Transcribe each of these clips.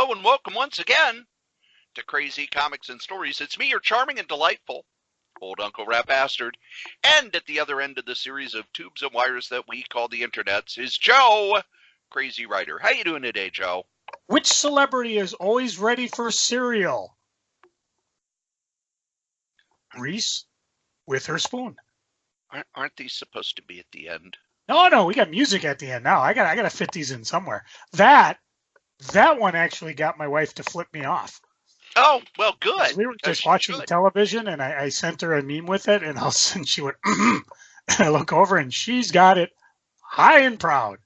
hello, and welcome once again to Crazy Comics and Stories. It's me, your charming and delightful old Uncle Rat Bastard. And at the other end of the series of tubes and wires that we call the internets is Joe, Crazy Writer. How you doing today, Joe? Which celebrity is always ready for cereal? Reese with her spoon. Aren't these supposed to be at the end? No, we got music at the end now. I gotta fit these in somewhere. That one actually got my wife to flip me off. Oh, well, good. We were just watching television, and I sent her a meme with it, and all of a sudden she went, and I look over, and she's got it high and proud.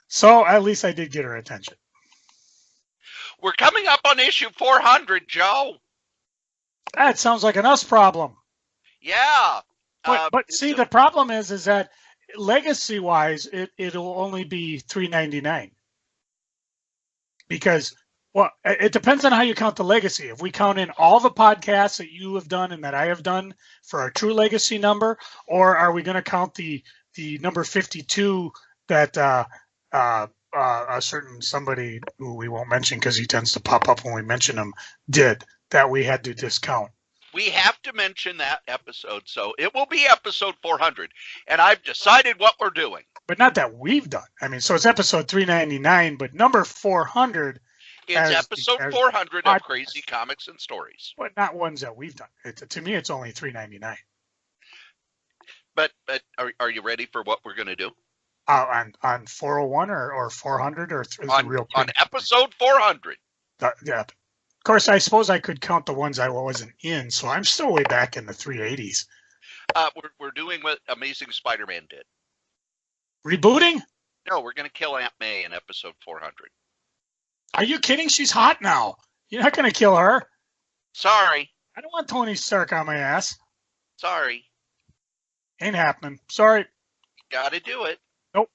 So at least I did get her attention. We're coming up on issue 400, Joe. That sounds like an us problem. Yeah. But see, the problem is that legacy-wise, it'll only be $3.99 because, well, it depends on how you count the legacy. If we count in all the podcasts that you have done and that I have done for our true legacy number, or are we going to count the number 52 that a certain somebody who we won't mention because he tends to pop up when we mention him did that we had to discount? We have to mention that episode, so it will be episode 400, and I've decided what we're doing. But not that we've done. I mean, so it's episode 399, but number 400 is episode 400 of Crazy Comics and Stories. But not ones that we've done. To me, it's only 399. But are you ready for what we're going to do? On 401 or 400 or on episode 400. Yeah. Of course, I suppose I could count the ones I wasn't in, so I'm still way back in the 380s. We're doing what Amazing Spider-Man did. Rebooting? No, we're going to kill Aunt May in episode 400. Are you kidding? She's hot now. You're not going to kill her. Sorry. I don't want Tony Stark on my ass. Sorry. Ain't happening. Sorry. Got to do it. Nope.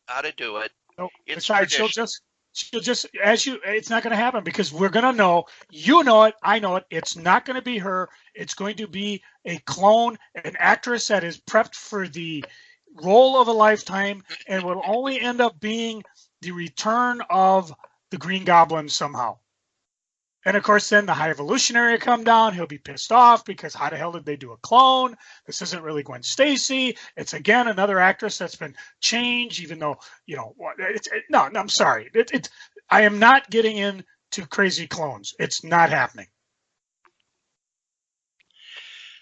Got to do it. Nope. Besides, she'll just it's not going to happen because we're going to know, you know it, I know it, it's not going to be her. It's going to be a clone, an actress that is prepped for the role of a lifetime and will only end up being the return of the Green Goblin somehow. And of course, then the High Evolutionary will come down. He'll be pissed off because how the hell did they do a clone? This isn't really Gwen Stacy. It's again another actress that's been changed, even though no, I'm sorry. I am not getting into crazy clones. It's not happening.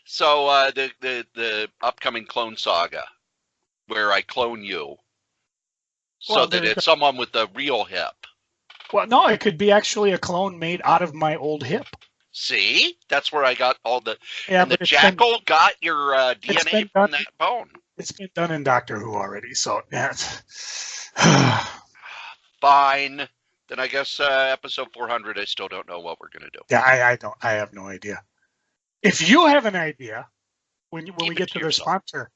So the upcoming clone saga, where I clone you, so that it's someone with a real hip. Well, no, it could be actually a clone made out of my old hip. See? That's where I got all the... Yeah, and the jackal got your DNA from that bone. It's been done in Doctor Who already, so... Yeah. Fine. Then I guess episode 400, I still don't know what we're going to do. Yeah, I have no idea. If you have an idea, when we get to the sponsor...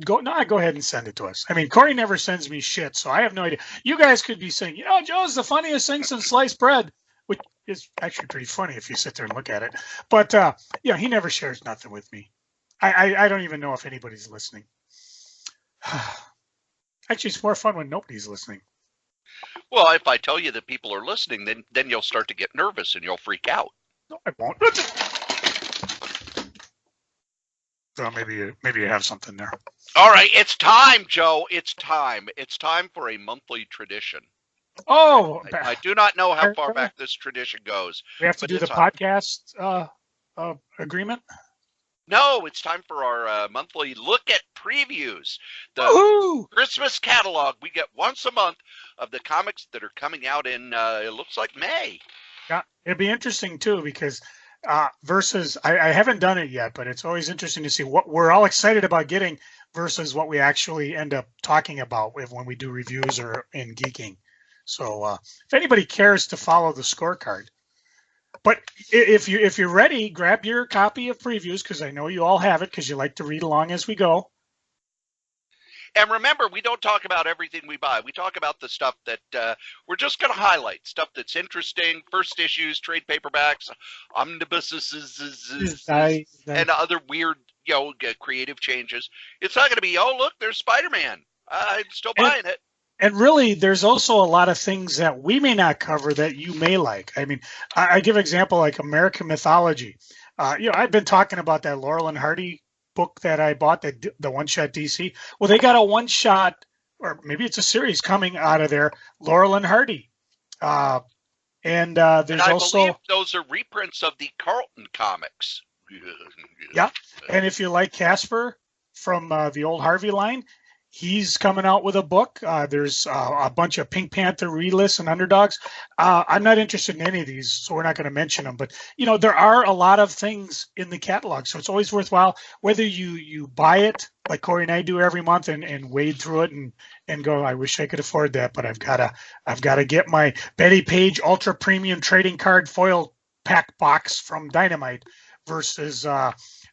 go ahead and send it to us. I mean, Cory never sends me shit, so I have no idea. You guys could be saying, Joe's the funniest thing since sliced bread, which is actually pretty funny if you sit there and look at it. But, he never shares nothing with me. I don't even know if anybody's listening. Actually, it's more fun when nobody's listening. Well, if I tell you that people are listening, then you'll start to get nervous and you'll freak out. No, I won't. So maybe you have something there. All right, it's time, Joe. It's time. It's time for a monthly tradition. Oh, I do not know how far back this tradition goes. We have to do the podcast agreement. No, it's time for our monthly look at previews. The Christmas catalog. We get once a month of the comics that are coming out in, it looks like May. Yeah, it'd be interesting too because versus, I haven't done it yet, but it's always interesting to see what we're all excited about getting versus what we actually end up talking about when we do reviews or in geeking. So if anybody cares to follow the scorecard, but if you're ready, grab your copy of previews because I know you all have it because you like to read along as we go. And remember, we don't talk about everything we buy. We talk about the stuff that we're just going to highlight, stuff that's interesting, first issues, trade paperbacks, omnibuses, and other weird, creative changes. It's not going to be, oh, look, there's Spider-Man. I'm still buying it. And really, there's also a lot of things that we may not cover that you may like. I mean, I give an example like American mythology. I've been talking about that Laurel and Hardy book that I bought, the One Shot DC. Well, they got a one shot, or maybe it's a series coming out of there, Laurel and Hardy. There's and I also believe those are reprints of the Carlton comics. yeah. And if you like Casper from the old Harvey line, he's coming out with a book. There's a bunch of Pink Panther relists and underdogs. I'm not interested in any of these, so we're not going to mention them. But there are a lot of things in the catalog, so it's always worthwhile whether you buy it like Cory and I do every month and wade through it and go, I wish I could afford that, but I've got to get my Betty Page Ultra Premium Trading Card Foil Pack box from Dynamite versus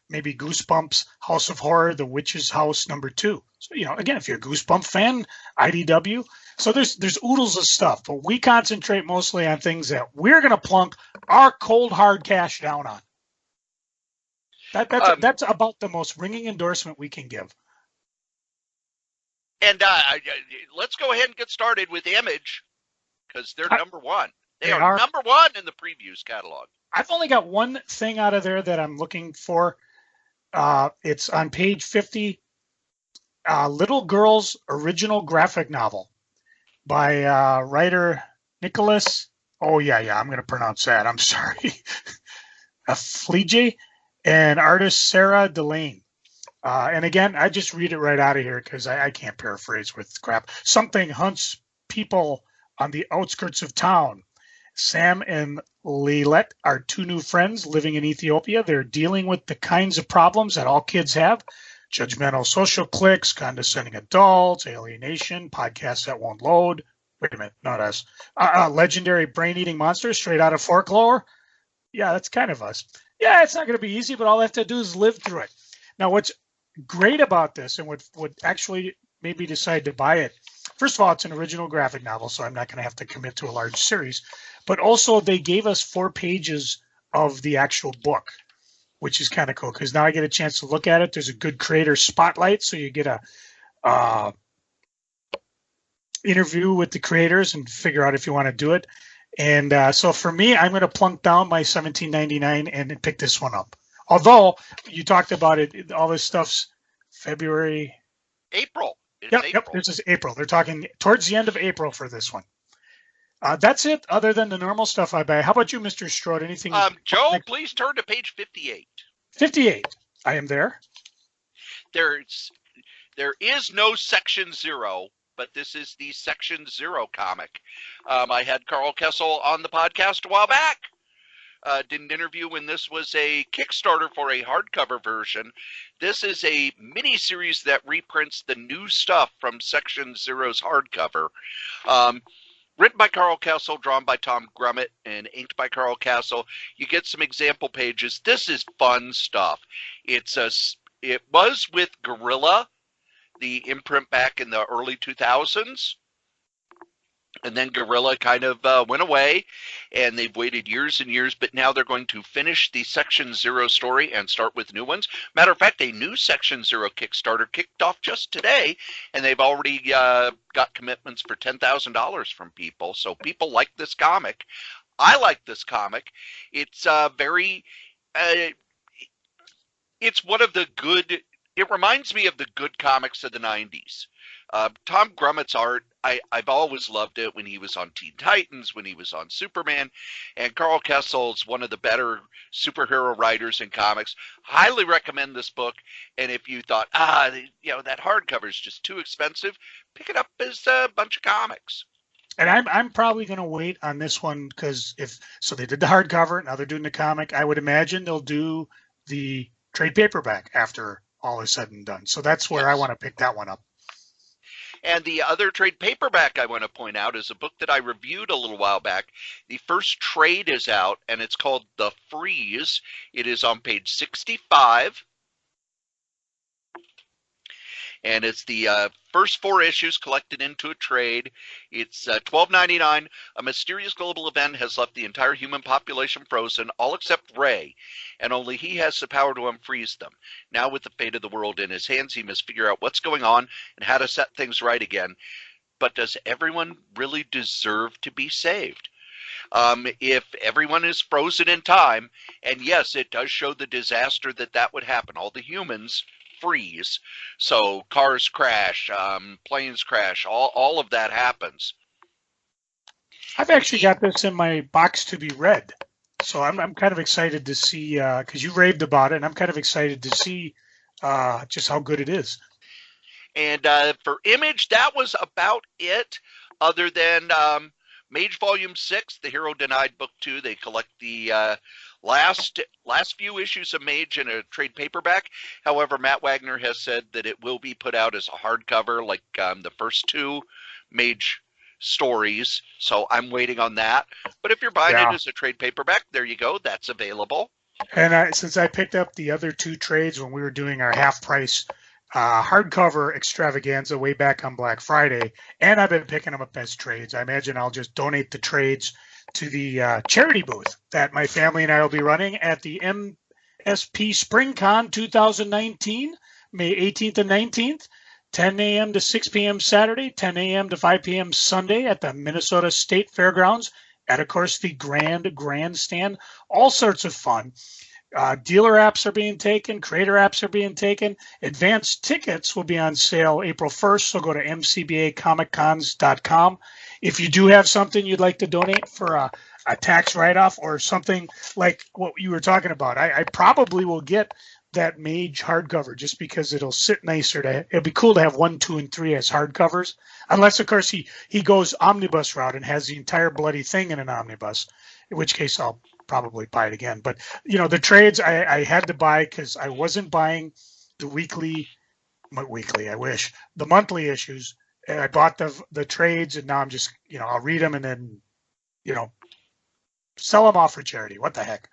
maybe Goosebumps House of Horror, The Witch's House #2. So, again, if you're a Goosebump fan, IDW. So there's oodles of stuff, but we concentrate mostly on things that we're going to plunk our cold hard cash down on. That's about the most ringing endorsement we can give. And let's go ahead and get started with Image, because they're number one. They are number one in the previews catalog. I've only got one thing out of there that I'm looking for. It's on page 50, Little Girl's original graphic novel by writer Nicholas. Oh, yeah, I'm going to pronounce that. I'm sorry. Fleege and artist Sarah Delane. And again, I just read it right out of here because I can't paraphrase with crap. Something hunts people on the outskirts of town. Sam and Lilet are two new friends living in Ethiopia. They're dealing with the kinds of problems that all kids have. Judgmental social cliques, condescending adults, alienation, podcasts that won't load. Wait a minute, not us. Legendary brain-eating monsters straight out of folklore. Yeah, that's kind of us. Yeah, it's not going to be easy, but all I have to do is live through it. Now, what's great about this and what actually made me decide to buy it, first of all, it's an original graphic novel, so I'm not going to have to commit to a large series. But also, they gave us 4 pages of the actual book, which is kind of cool because now I get a chance to look at it. There's a good creator spotlight, so you get a interview with the creators and figure out if you want to do it. And so for me, I'm going to plunk down my $17.99 and pick this one up. Although you talked about it, all this stuff's February, April. Yep. This is April. They're talking towards the end of April for this one. That's it, other than the normal stuff I buy. How about you, Mr. Strode? Anything? Joe, please turn to page 58. 58. I am there. There is no Section 0, but this is the Section 0 comic. I had Carl Kessel on the podcast a while back. Did an interview when this was a Kickstarter for a hardcover version. This is a mini-series that reprints the new stuff from Section 0's hardcover. Written by Carl Kessel, drawn by Tom Grummett, and inked by Carl Kessel. You get some example pages. This is fun stuff. It was with Gorilla, the imprint back in the early 2000s. And then Gorilla kind of went away, and they've waited years and years, but now they're going to finish the Section 0 story and start with new ones. Matter of fact, a new Section 0 Kickstarter kicked off just today, and they've already got commitments for $10,000 from people. So people like this comic. I like this comic. It's it's one of the good, it reminds me of the good comics of the 90s. Tom Grummett's art, I've always loved it when he was on Teen Titans, when he was on Superman, and Carl Kessel's one of the better superhero writers in comics. Highly recommend this book, and if you thought, that hardcover is just too expensive, pick it up as a bunch of comics. And I'm probably going to wait on this one because they did the hardcover, now they're doing the comic. I would imagine they'll do the trade paperback after all is said and done. So that's where I want to pick that one up. And the other trade paperback I want to point out is a book that I reviewed a little while back. The first trade is out, and it's called The Freeze. It is on page 65. And it's the first 4 issues collected into a trade. It's $12.99. A mysterious global event has left the entire human population frozen, all except Ray, and only he has the power to unfreeze them. Now, with the fate of the world in his hands, he must figure out what's going on and how to set things right again. but does everyone really deserve to be saved? If everyone is frozen in time, and yes, it does show the disaster that would happen. All the humans freeze, so cars crash, planes crash, all of that happens. I've actually got this in my box to be read, so I'm kind of excited to see, because you raved about it, and I'm kind of excited to see just how good it is. And for Image, that was about it, other than Mage Volume 6, The Hero Denied Book 2. They collect the last few issues of Mage in a trade paperback. However, Matt Wagner has said that it will be put out as a hardcover, like the first 2 Mage stories. So I'm waiting on that. But if you're buying it as a trade paperback, there you go. That's available. And since I picked up the other 2 trades when we were doing our half price hardcover extravaganza way back on Black Friday, and I've been picking them up as trades, I imagine I'll just donate the trades to the charity booth that my family and I will be running at the MSP SpringCon 2019, May 18th and 19th, 10 a.m. to 6 p.m. Saturday, 10 a.m. to 5 p.m. Sunday at the Minnesota State Fairgrounds, at, of course, the Grandstand. All sorts of fun. Dealer apps are being taken. Creator apps are being taken. Advanced tickets will be on sale April 1st, so go to mcbacomiccons.com. If you do have something you'd like to donate for a tax write-off or something like what you were talking about, I probably will get that Mage hardcover just because it'll sit nicer. It'll be cool to have 1, 2, and 3 as hardcovers, unless, of course, he goes omnibus route and has the entire bloody thing in an omnibus, in which case I'll probably buy it again. But the trades I had to buy because I wasn't buying the the monthly issues, and I bought the trades, and now I'm just I'll read them and then sell them off for charity. What the heck?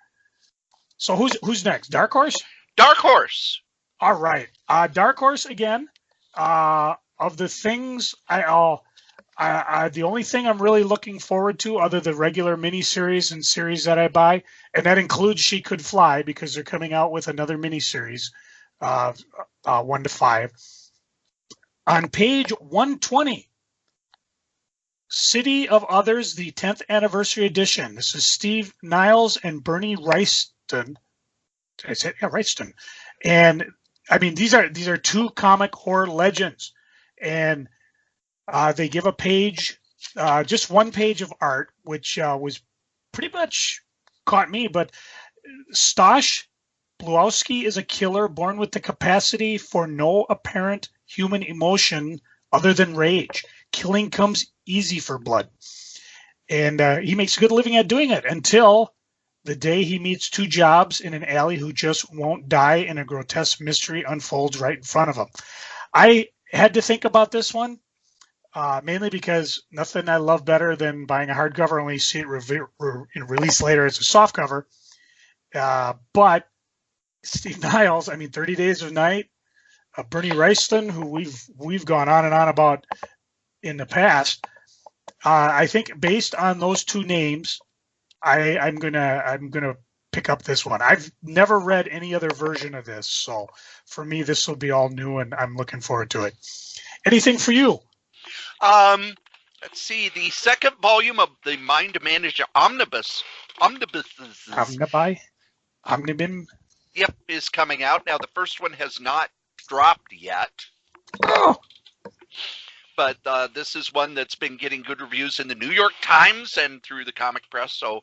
So who's next? Dark Horse. Dark Horse. All right. Dark Horse again. Of the things the only thing I'm really looking forward to, other than regular miniseries and series that I buy, and that includes She Could Fly, because they're coming out with another miniseries, 1 to 5. On page 120, City of Others, the 10th anniversary edition. This is Steve Niles and Bernie Wrightson. Did I say Wrightson? And I mean, these are 2 comic horror legends, and they give a page, just 1 page of art, which was pretty much caught me. But Stosh Bluowski is a killer born with the capacity for no apparent human emotion other than rage. Killing comes easy for Blood. And he makes a good living at doing it until the day he meets 2 jobs in an alley who just won't die, and a grotesque mystery unfolds right in front of him. I had to think about this one. Mainly because nothing I love better than buying a hardcover and only see it released later as a softcover. But Steve Niles, 30 Days of Night, Bernie Wrightson, who we've gone on and on about in the past. I think based on those 2 names, I'm gonna pick up this one. I've never read any other version of this, so for me this will be all new, and I'm looking forward to it. Anything for you? Let's see. The 2nd volume of the Mind Manager Omnibus. Omnibim. Yep, is coming out. Now, the first one has not dropped yet. Oh. But this is one that's been getting good reviews in the New York Times and through the comic press, so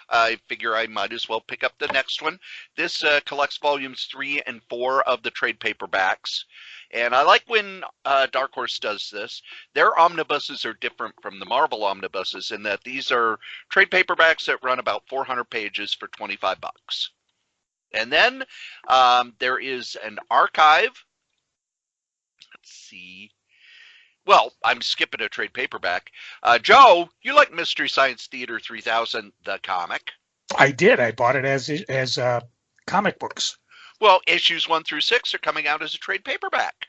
I figure I might as well pick up the next one. This collects volumes 3 and 4 of the trade paperbacks. And I like when Dark Horse does this. Their omnibuses are different from the Marvel omnibuses in that these are trade paperbacks that run about 400 pages for $25. And then there is an archive. Let's see. Well, I'm skipping a trade paperback. Joe, you like Mystery Science Theater 3000, the comic? I did. I bought it as comic books. Well, issues 1 through 6 are coming out as a trade paperback,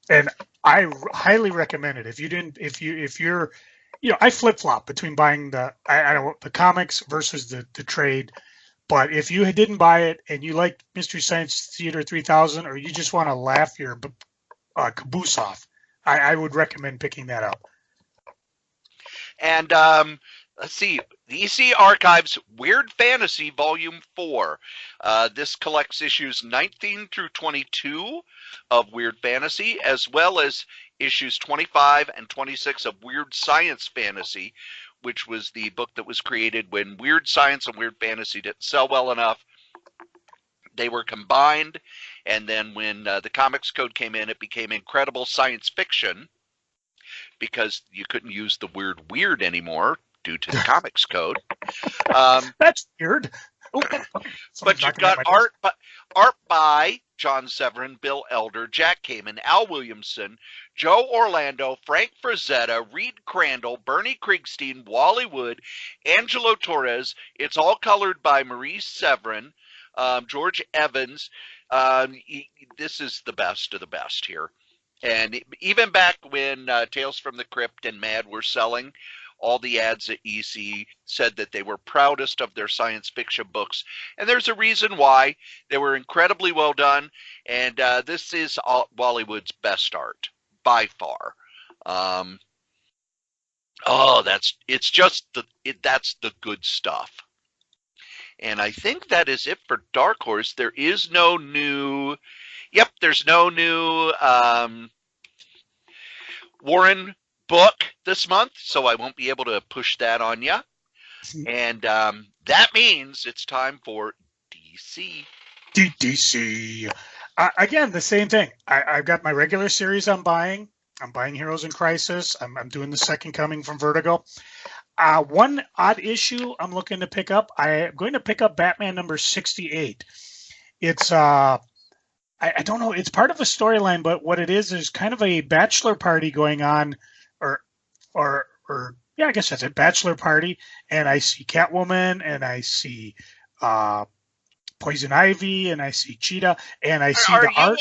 and I highly recommend it. If you're, I flip flop between buying the comics versus the trade. But if you didn't buy it and you like Mystery Science Theater 3000, or you just want to laugh your caboose off, I would recommend picking that up. And let's see, the EC Archives Weird Fantasy Volume 4. This collects issues 19 through 22 of Weird Fantasy, as well as issues 25 and 26 of Weird Science Fantasy, which was the book that was created when Weird Science and Weird Fantasy didn't sell well enough. They were combined, and then when the Comics Code came in, it became Incredible Science Fiction, because you couldn't use the word weird anymore due to the Comics Code. That's weird. But you've got art by John Severin, Bill Elder, Jack Kamen, Al Williamson, Joe Orlando, Frank Frazetta, Reed Crandall, Bernie Kriegstein, Wally Wood, Angelo Torres. It's all colored by Maurice Severin, George Evans. This is the best of the best here. And even back when Tales from the Crypt and Mad were selling, all the ads at EC said that they were proudest of their science fiction books. And there's a reason why. They were incredibly well done. And this is Wally Wood's best art, by far. That's the good stuff. And I think that is it for Dark Horse. There is no new... Yep, there's no new Warren book this month, so I won't be able to push that on you. And that means it's time for DC. DC. Again, the same thing. I've got my regular series I'm buying. I'm buying Heroes in Crisis. I'm doing the Second Coming from Vertigo. One odd issue I'm looking to pick up. I'm going to pick up Batman number 68. It's I don't know. It's part of a storyline, but what it is kind of a bachelor party going on, or yeah, I guess that's a bachelor party. And I see Catwoman, and I see Poison Ivy, and I see Cheetah, and I see the art.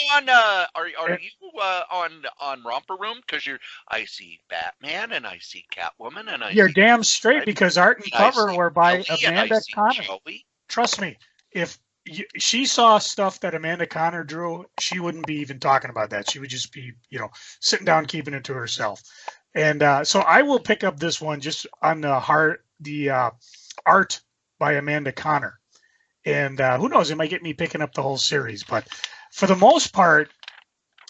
Are you on Romper Room? Because I see Batman, and I see Catwoman, and you're damn straight, because art and cover were by Amanda Connor. Trust me, if she saw stuff that Amanda Connor drew, she wouldn't be even talking about that. She would just be, sitting down, keeping it to herself. And so I will pick up this one just on the art by Amanda Connor. And who knows, it might get me picking up the whole series. But for the most part,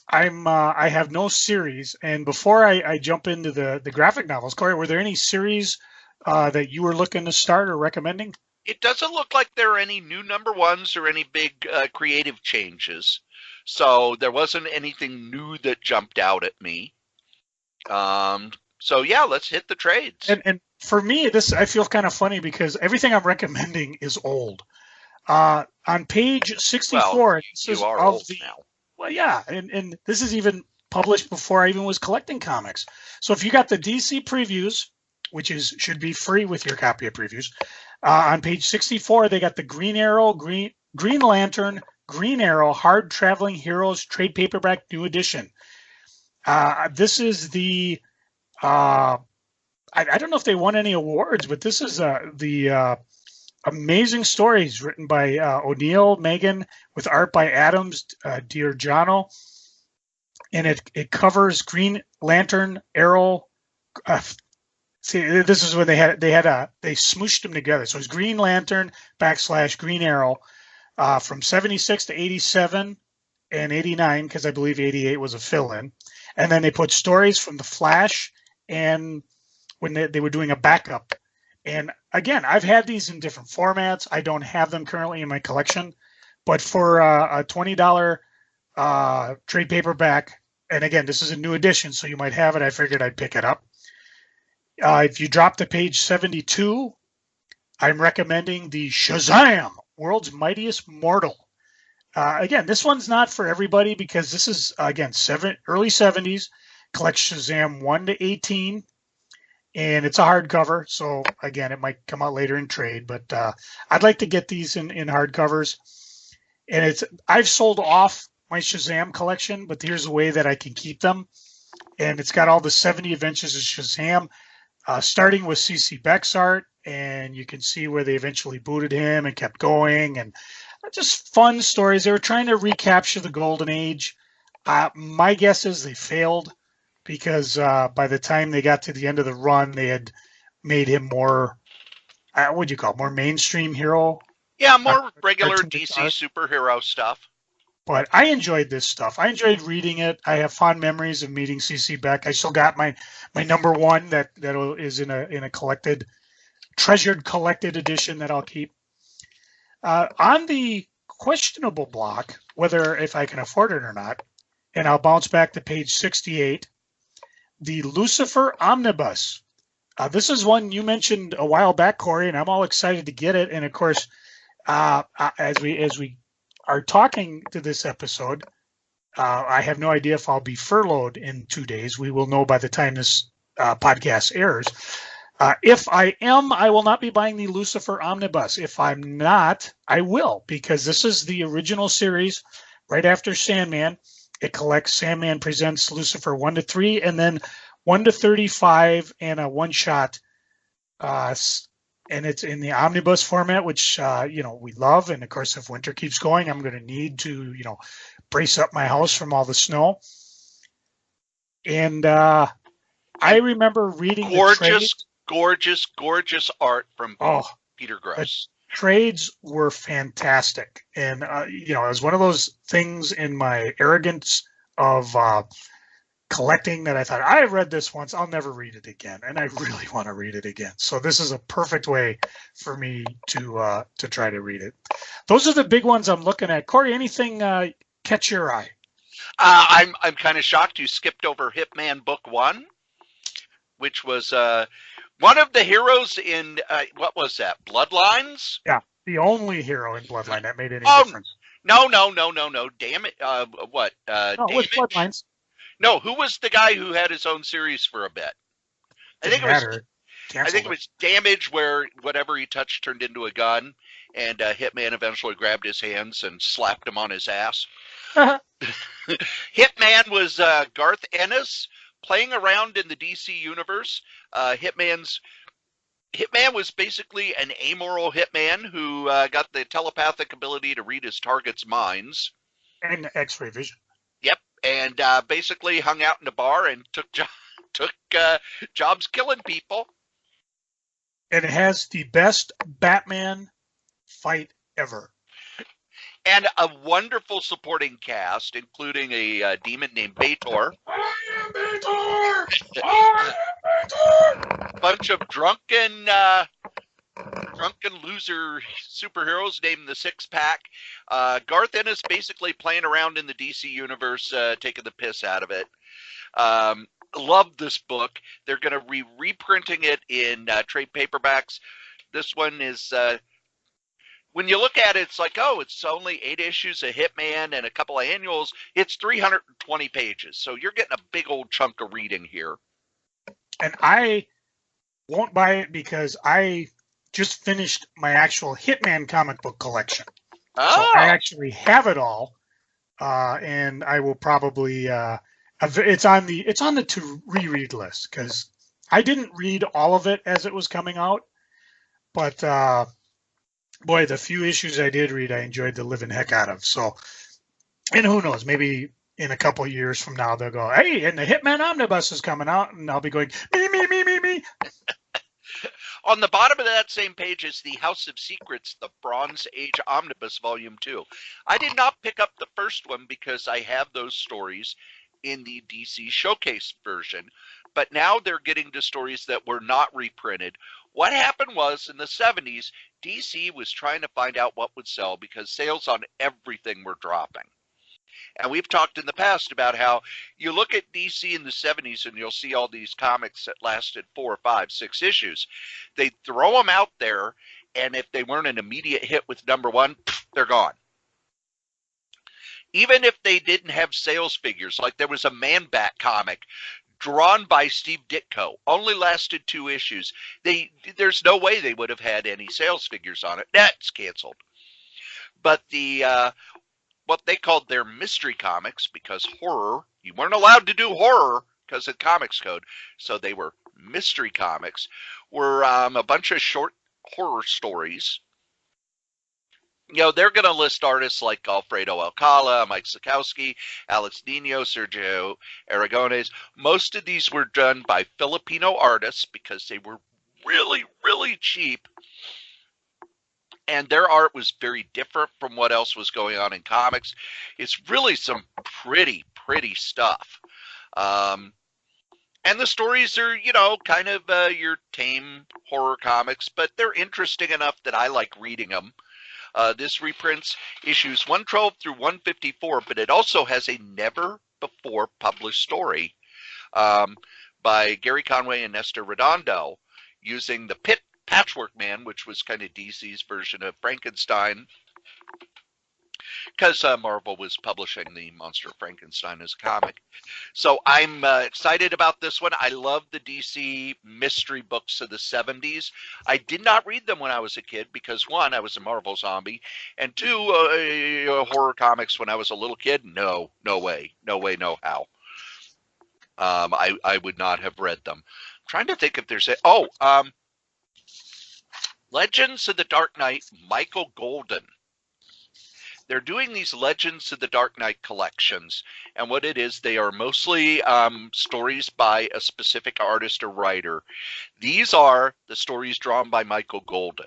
I have no series. And before I jump into the graphic novels, Cory, were there any series that you were looking to start or recommending? It doesn't look like there are any new number ones or any big creative changes. So there wasn't anything new that jumped out at me. So yeah, let's hit the trades. And for me, I feel kind of funny because everything I'm recommending is old. On page 64, this is old now. Well, yeah, and this is even published before I even was collecting comics. So if you got the DC previews, which should be free with your copy of previews, on page 64, they got the Green Arrow, Green Lantern, Green Arrow, Hard Traveling Heroes trade paperback new edition. This is the I don't know if they won any awards, but this is the amazing stories written by O'Neill, Megan, with art by Adams, Giorgiano, and it covers Green Lantern, Arrow. See, this is when they smooshed them together. So it's Green Lantern / Green Arrow from 76 to 87 and 89, because I believe 88 was a fill-in. And then they put stories from the Flash and when they were doing a backup. And again, I've had these in different formats. I don't have them currently in my collection, but for a $20 trade paperback, and again, this is a new edition, so you might have it. I figured I'd pick it up. If you drop to page 72, I'm recommending the Shazam, World's Mightiest Mortal. Again, this one's not for everybody because this is, again, early 70s, collects Shazam 1 to 18, and it's a hardcover. So, again, it might come out later in trade, but I'd like to get these in hardcovers. And I've sold off my Shazam collection, but here's a way that I can keep them. And it's got all the 70 adventures of Shazam, starting with C.C. Beck's art, and you can see where they eventually booted him and kept going, and just fun stories. They were trying to recapture the golden age. My guess is they failed because by the time they got to the end of the run, they had made him more, what would you call it, more mainstream hero? Yeah, more regular cartoonic DC art. superhero stuff. But I enjoyed this stuff. I enjoyed reading it. I have fond memories of meeting CC Beck. I still got my number one that is in a treasured collected edition that I'll keep. On the questionable block, whether if I can afford it or not, and I'll bounce back to page 68, the Lucifer Omnibus. This is one you mentioned a while back, Cory, and I'm all excited to get it. And of course, as we are talking to this episode, I have no idea if I'll be furloughed in 2 days. We will know by the time this podcast airs. If I am, I will not be buying the Lucifer Omnibus. If I'm not, I will, because this is the original series right after Sandman. It collects Sandman Presents Lucifer 1 to 3, and then 1 to 35, and a one-shot. And it's in the omnibus format, which we love. And of course, if winter keeps going, I'm going to need to brace up my house from all the snow. And I remember reading gorgeous art from Peter Gross. Trades were fantastic, and it was one of those things in my arrogance of collecting that I thought, I read this once, I'll never read it again, and I really want to read it again. So this is a perfect way for me to try to read it. Those are the big ones I'm looking at. Cory, anything catch your eye? I'm kind of shocked you skipped over Hitman Book 1, which was one of the heroes in what was that? Bloodlines? Yeah, the only hero in Bloodline that made any difference. No. Damn it! What? No, it was Bloodlines. No, who was the guy who had his own series for a bit? I think it was Damage, where whatever he touched turned into a gun, and Hitman eventually grabbed his hands and slapped him on his ass. Hitman was Garth Ennis playing around in the DC universe. Hitman was basically an amoral hitman who got the telepathic ability to read his target's minds. And X-ray vision. Yep, and basically hung out in a bar and took jobs killing people. And it has the best Batman fight ever. And a wonderful supporting cast, including a demon named Bator. I am Bator! I am Bator! Bunch of drunken loser superheroes named the Six Pack. Garth Ennis basically playing around in the DC universe, taking the piss out of it. Love this book. They're going to be reprinting it in trade paperbacks. This one is, when you look at it, it's like, oh, it's only 8 issues of Hitman and a couple of annuals. It's 320 pages. So you're getting a big old chunk of reading here. And I won't buy it because I just finished my actual Hitman comic book collection. Oh. So I actually have it all. And I will probably, it's on the to reread list, because I didn't read all of it as it was coming out, but boy, the few issues I did read, I enjoyed the living heck out of. So, and who knows, maybe in a couple of years from now they'll go, hey, and the Hitman Omnibus is coming out, and I'll be going, me. On the bottom of that same page is the House of Secrets, the Bronze Age Omnibus Volume 2. I did not pick up the first one because I have those stories in the DC Showcase version, but now they're getting to stories that were not reprinted. What happened was, in the 70s, DC was trying to find out what would sell because sales on everything were dropping. And we've talked in the past about how you look at DC in the 70s and you'll see all these comics that lasted 4, 5, 6 issues. They throw them out there, and if they weren't an immediate hit with number 1, they're gone. Even if they didn't have sales figures, like there was a Man-Bat comic drawn by Steve Ditko, only lasted 2 issues. There's no way they would have had any sales figures on it. That's canceled. But the what they called their mystery comics, because horror, you weren't allowed to do horror because of Comics Code, so they were mystery comics, were a bunch of short horror stories. You know, they're going to list artists like Alfredo Alcala, Mike Sikowski, Alex Nino, Sergio Aragones. Most of these were done by Filipino artists because they were really, really cheap. And their art was very different from what else was going on in comics. It's really some pretty, pretty stuff. And the stories are, kind of your tame horror comics, but they're interesting enough that I like reading them. This reprints issues 112 through 154, but it also has a never-before-published story by Gary Conway and Nestor Redondo using the Patchwork Man, which was kind of DC's version of Frankenstein, because Marvel was publishing the Monster of Frankenstein as a comic. So I'm excited about this one. I love the DC mystery books of the 70s. I did not read them when I was a kid because, one, I was a Marvel zombie, and two, horror comics when I was a little kid. No way, no how. I would not have read them. I'm trying to think if there's Legends of the Dark Knight, Michael Golden. They're doing these Legends of the Dark Knight collections, and what it is, they are mostly stories by a specific artist or writer. These are the stories drawn by Michael Golden.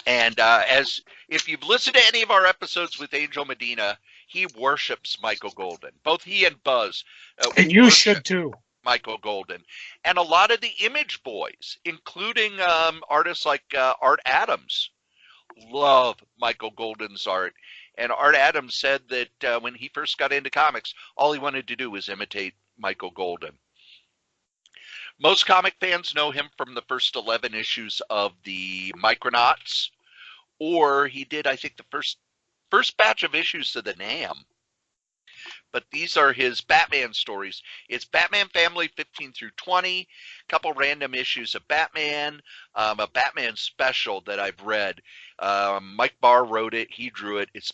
And as if you've listened to any of our episodes with Angel Medina, he worships Michael Golden. Both he and Buzz. And you should too. Michael Golden. And a lot of the Image Boys, including artists like Art Adams, love Michael Golden's art. And Art Adams said that when he first got into comics, all he wanted to do was imitate Michael Golden. Most comic fans know him from the first 11 issues of the Micronauts, or he did, I think, the first batch of issues of the NAM. But these are his Batman stories. It's Batman Family 15 through 20, a couple random issues of Batman, a Batman special that I've read. Mike Barr wrote it. He drew it. It's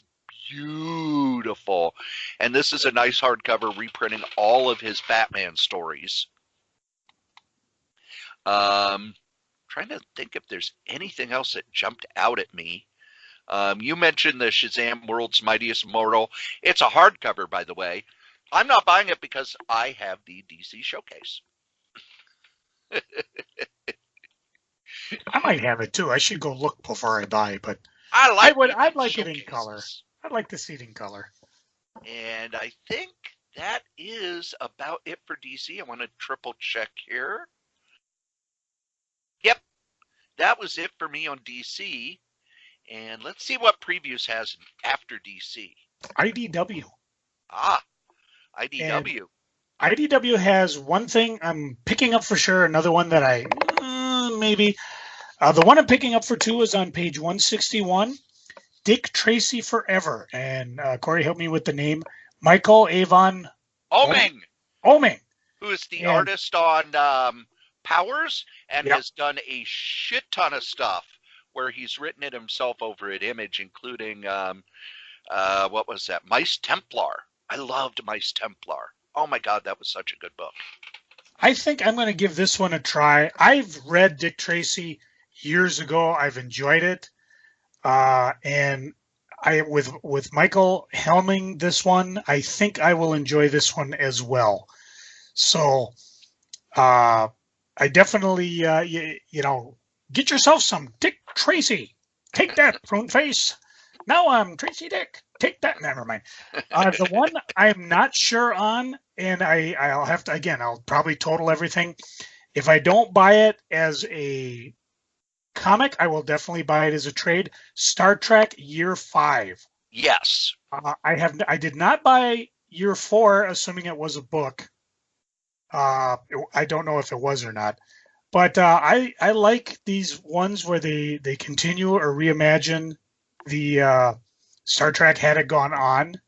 beautiful. And this is a nice hardcover reprinting all of his Batman stories. Trying to think if there's anything else that jumped out at me. You mentioned the Shazam World's Mightiest Mortal. It's a hardcover, by the way. I'm not buying it because I have the DC Showcase. I might have it too. I should go look before I buy, but I'd like it in color. I'd like to see it in color. And I think that is about it for DC. I want to triple check here. Yep, that was it for me on DC. And let's see what Previews has after DC. IDW. IDW. And IDW has one thing I'm picking up for sure, another one that I maybe. The one I'm picking up for two is on page 161, Dick Tracy Forever. And Cory, help me with the name. Michael Avon Oeming. Who is the artist on Powers and has done a shit ton of stuff where he's written it himself over at Image, including, what was that? Mice Templar. I loved Mice Templar. Oh my God, that was such a good book. I think I'm going to give this one a try. I've read Dick Tracy years ago. I've enjoyed it. And with Michael helming this one, I think I will enjoy this one as well. So I definitely, get yourself some Dick Tracy. Take that, prune face. Now I'm Tracy Dick. Take that. Never mind. The one I'm not sure on, and I'll have to, again, I'll probably total everything. If I don't buy it as a comic, I will definitely buy it as a trade. Star Trek Year 5. Yes. I did not buy Year 4, assuming it was a book. I don't know if it was or not. But I like these ones where they continue or reimagine the Star Trek had it gone on.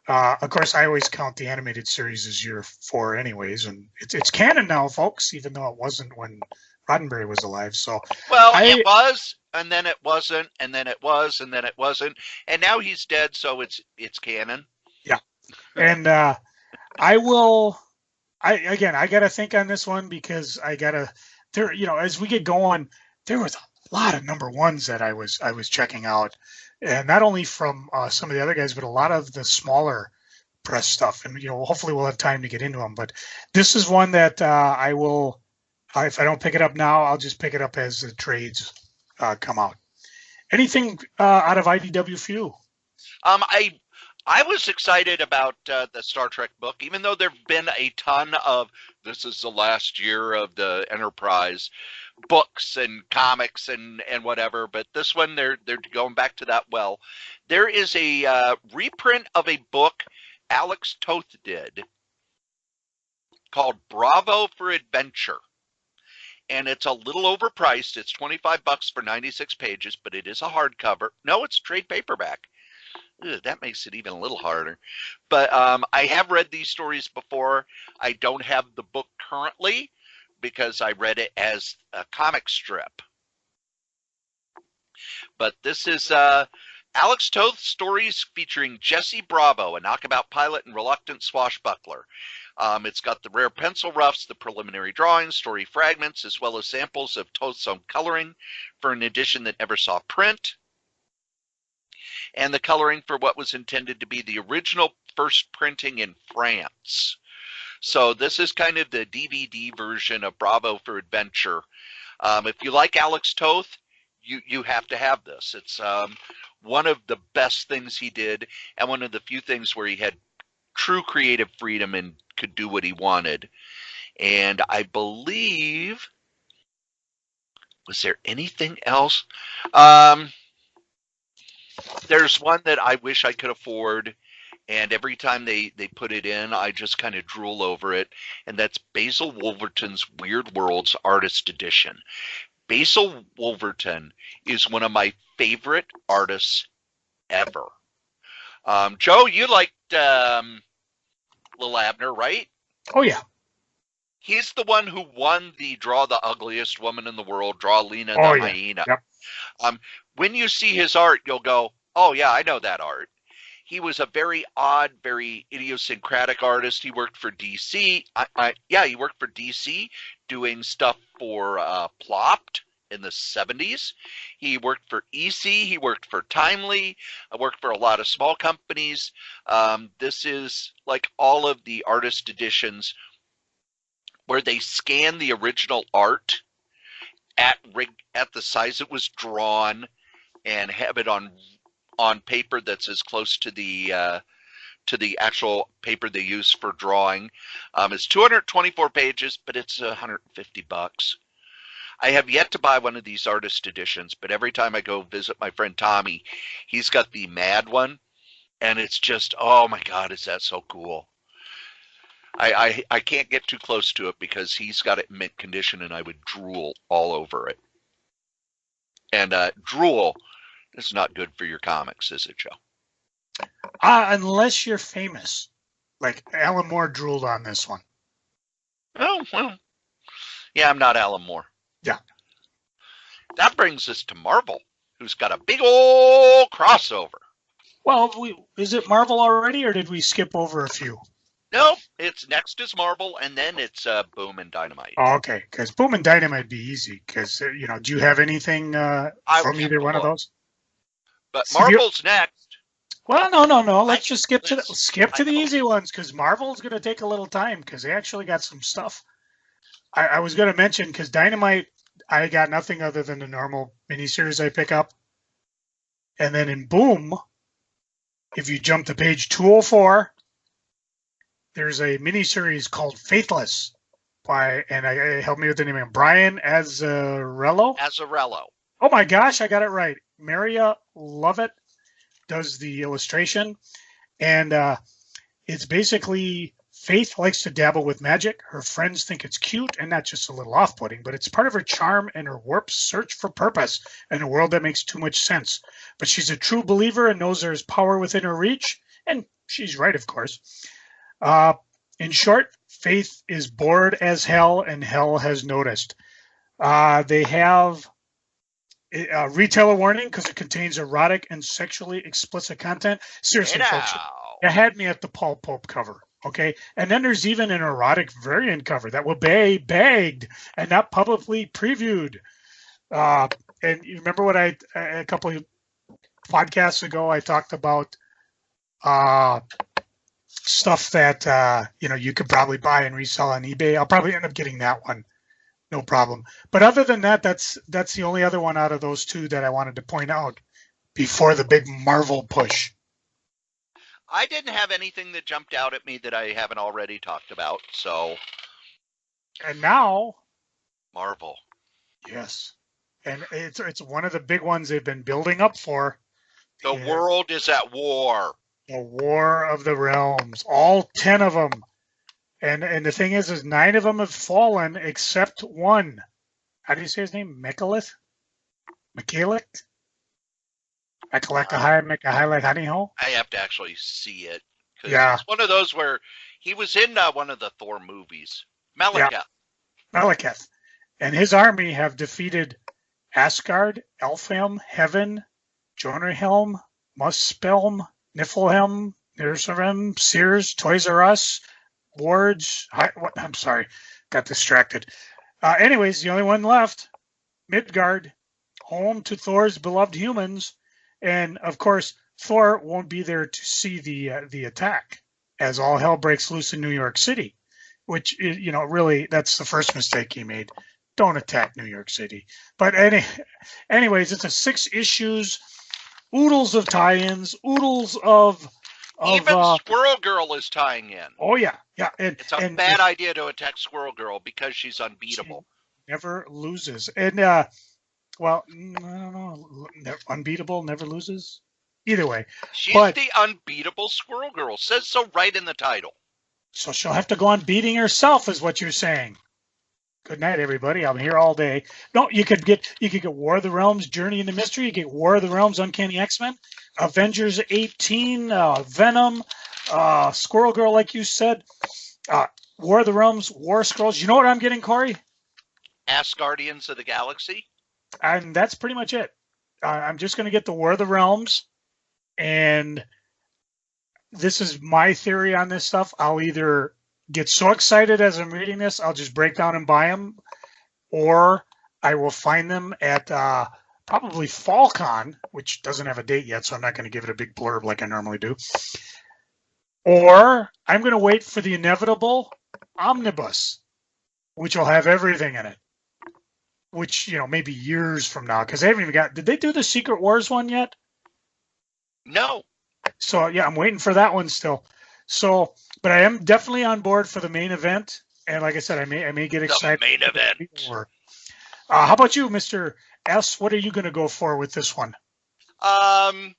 Of course, I always count the animated series as Year 4 anyways, and it's canon now, folks, even though it wasn't when Roddenberry was alive. So it was, and then it wasn't, and then it was, and then it wasn't, and now he's dead, so it's canon. Yeah, and I got to think on this one because as we get going, there was a lot of number ones that I was checking out, and not only from some of the other guys, but a lot of the smaller press stuff, and hopefully we'll have time to get into them. But this is one that I will, if I don't pick it up now, I'll just pick it up as the trades come out. Anything out of IDW for you? I was excited about the Star Trek book, even though there've been a ton of this is the last year of the Enterprise books and comics and whatever, but this one they're going back to that well. There is a reprint of a book Alex Toth did called Bravo for Adventure. And it's a little overpriced. It's $25 for 96 pages, but it is a hardcover. No, it's a trade paperback. Ugh, that makes it even a little harder. But I have read these stories before. I don't have the book currently because I read it as a comic strip. But this is Alex Toth stories featuring Jesse Bravo, a knockabout pilot and reluctant swashbuckler. It's got the rare pencil roughs, the preliminary drawings, story fragments, as well as samples of Toth's own coloring for an edition that never saw print, and the coloring for what was intended to be the original first printing in France. So this is kind of the DVD version of Bravo for Adventure. If you like Alex Toth, you have to have this. It's one of the best things he did, and one of the few things where he had true creative freedom and could do what he wanted. And I believe, was there anything else? There's one that I wish I could afford, and every time they put it in, I just kind of drool over it, and that's Basil Wolverton's Weird Worlds Artist Edition. Basil Wolverton is one of my favorite artists ever. Joe, you liked Lil Abner, right? Oh, yeah. He's the one who won the Draw the Ugliest Woman in the World, Draw Lena the Hyena. Yep. When you see his art, you'll go, oh, yeah, I know that art. He was a very odd, very idiosyncratic artist. He worked for DC. He worked for DC doing stuff for Plopped in the 70s. He worked for EC. He worked for Timely. Worked for a lot of small companies. This is like all of the artist editions where they scan the original art at the size it was drawn and have it on paper that's as close to the actual paper they use for drawing. It's 224 pages, but it's $150. I have yet to buy one of these artist editions, but every time I go visit my friend Tommy, he's got the Mad one, and it's just, oh my God, is that so cool. I can't get too close to it because he's got it in mint condition, and I would drool all over it. And drool is not good for your comics, is it, Joe? Unless you're famous. Like Alan Moore drooled on this one. Oh, well. Yeah, I'm not Alan Moore. Yeah. That brings us to Marvel, who's got a big old crossover. Well, is it Marvel already, or did we skip over a few? No, it's next is Marvel, and then it's Boom and Dynamite. Oh, okay, because Boom and Dynamite would be easy. Because do you have anything from either one of those? But Marvel's next. Well, no. Let's just skip to the easy ones, because Marvel's going to take a little time because they actually got some stuff. I was going to mention, because Dynamite, I got nothing other than the normal miniseries I pick up. And then in Boom, if you jump to page 204, there's a miniseries called Faithless help me with the name again, Brian Azzarello? Azzarello. Oh my gosh, I got it right. Maria Lovett does the illustration. And it's basically Faith likes to dabble with magic. Her friends think it's cute and not just a little off-putting, but it's part of her charm and her warped search for purpose in a world that makes too much sense. But she's a true believer and knows there's power within her reach. And she's right, of course. In short, Faith is bored as hell, and hell has noticed. They have a retailer warning because it contains erotic and sexually explicit content. Seriously, folks, it had me at the Paul Pope cover. Okay, and then there's even an erotic variant cover that will be begged and not publicly previewed. And you remember what a couple of podcasts ago I talked about stuff that you could probably buy and resell on eBay. I'll probably end up getting that one, no problem. But other than that, that's the only other one out of those two that I wanted to point out before the big Marvel push. I didn't have anything that jumped out at me that I haven't already talked about. So, and now Marvel, yes, and it's one of the big ones they've been building up for. The world is at war. The War of the Realms, all 10 of them, and the thing is 9 of them have fallen except one. How do you say his name? Michalith? Honeyhole? I have to actually see it. Yeah. It's one of those where he was in one of the Thor movies. Malekith. Yeah. Malekith. And his army have defeated Asgard, Elfhelm, Heaven, Jotunheim, Muspelheim, Niflheim, Nirsarim, Sears, Toys R Us, Wards. I'm sorry. Got distracted. Anyways, the only one left, Midgard, home to Thor's beloved humans. And, of course, Thor won't be there to see the attack as all hell breaks loose in New York City, which, really, that's the first mistake he made. Don't attack New York City. But anyways, it's a 6 issues, oodles of tie-ins, oodles of even Squirrel Girl is tying in. Oh, yeah. Yeah. It's a bad idea to attack Squirrel Girl because she's unbeatable. She never loses. And, well, I don't know. Unbeatable, never loses. Either way. She's the unbeatable Squirrel Girl. Says so right in the title. So she'll have to go on beating herself, is what you're saying. Good night, everybody. I'm here all day. No, you could get War of the Realms, Journey into Mystery. You get War of the Realms, Uncanny X-Men, Avengers 18, Venom, Squirrel Girl, like you said, War of the Realms, War Scrolls. You know what I'm getting, Cory? Asgardians of the Galaxy. And that's pretty much it. I'm just going to get the War of the Realms, and this is my theory on this stuff. I'll either get so excited as I'm reading this, I'll just break down and buy them, or I will find them at probably FallCon, which doesn't have a date yet, so I'm not going to give it a big blurb like I normally do. Or I'm going to wait for the inevitable omnibus, which will have everything in it. Which, maybe years from now, because they haven't even did they do the Secret Wars one yet? No. So, yeah, I'm waiting for that one still. So, but I am definitely on board for the main event. And like I said, I may get excited. The main event. How about you, Mr. S? What are you going to go for with this one? Well,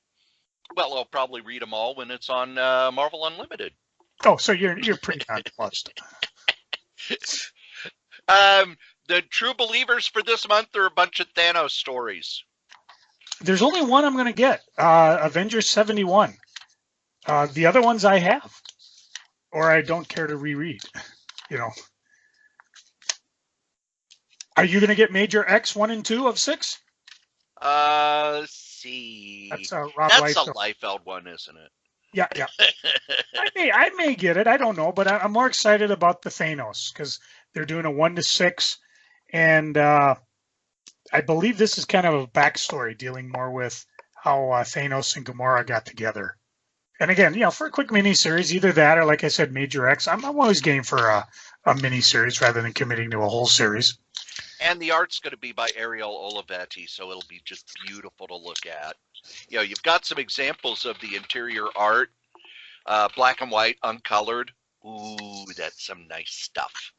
I'll probably read them all when it's on Marvel Unlimited. Oh, so you're pretty nonplussed. The true believers for this month are a bunch of Thanos stories. There's only one I'm going to get, Avengers 71. The other ones I have, or I don't care to reread. Are you going to get Major X 1 and 2 of 6? See. That's a Liefeld one, isn't it? Yeah. I may get it. I don't know, but I'm more excited about the Thanos because they're doing a 1 to 6. And I believe this is kind of a backstory dealing more with how Thanos and Gamora got together. And again, for a quick mini-series, either that or, like I said, Major X. I'm always game for a mini-series rather than committing to a whole series. And the art's going to be by Ariel Olivetti, so it'll be just beautiful to look at. You've got some examples of the interior art, black and white, uncolored. Ooh, that's some nice stuff.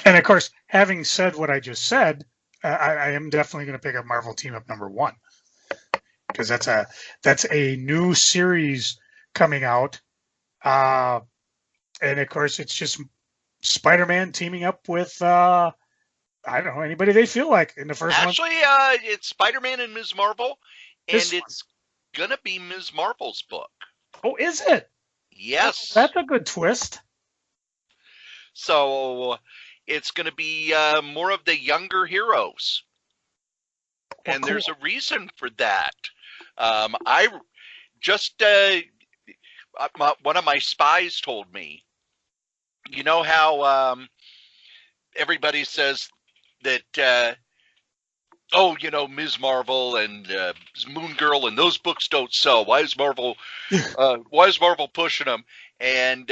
And of course, having said what I just said, I am definitely going to pick up Marvel Team Up #1 because that's a new series coming out, and of course, it's just Spider-Man teaming up with I don't know anybody they feel like in the first one. Actually, it's Spider-Man and Ms. Marvel, and it's gonna be Ms. Marvel's book. Oh, is it? Yes. That's a good twist. So it's going to be more of the younger heroes. And cool. There's a reason for that. I just, one of my spies told me, you know how everybody says that, Ms. Marvel and Moon Girl and those books don't sell. Why is Marvel pushing them? And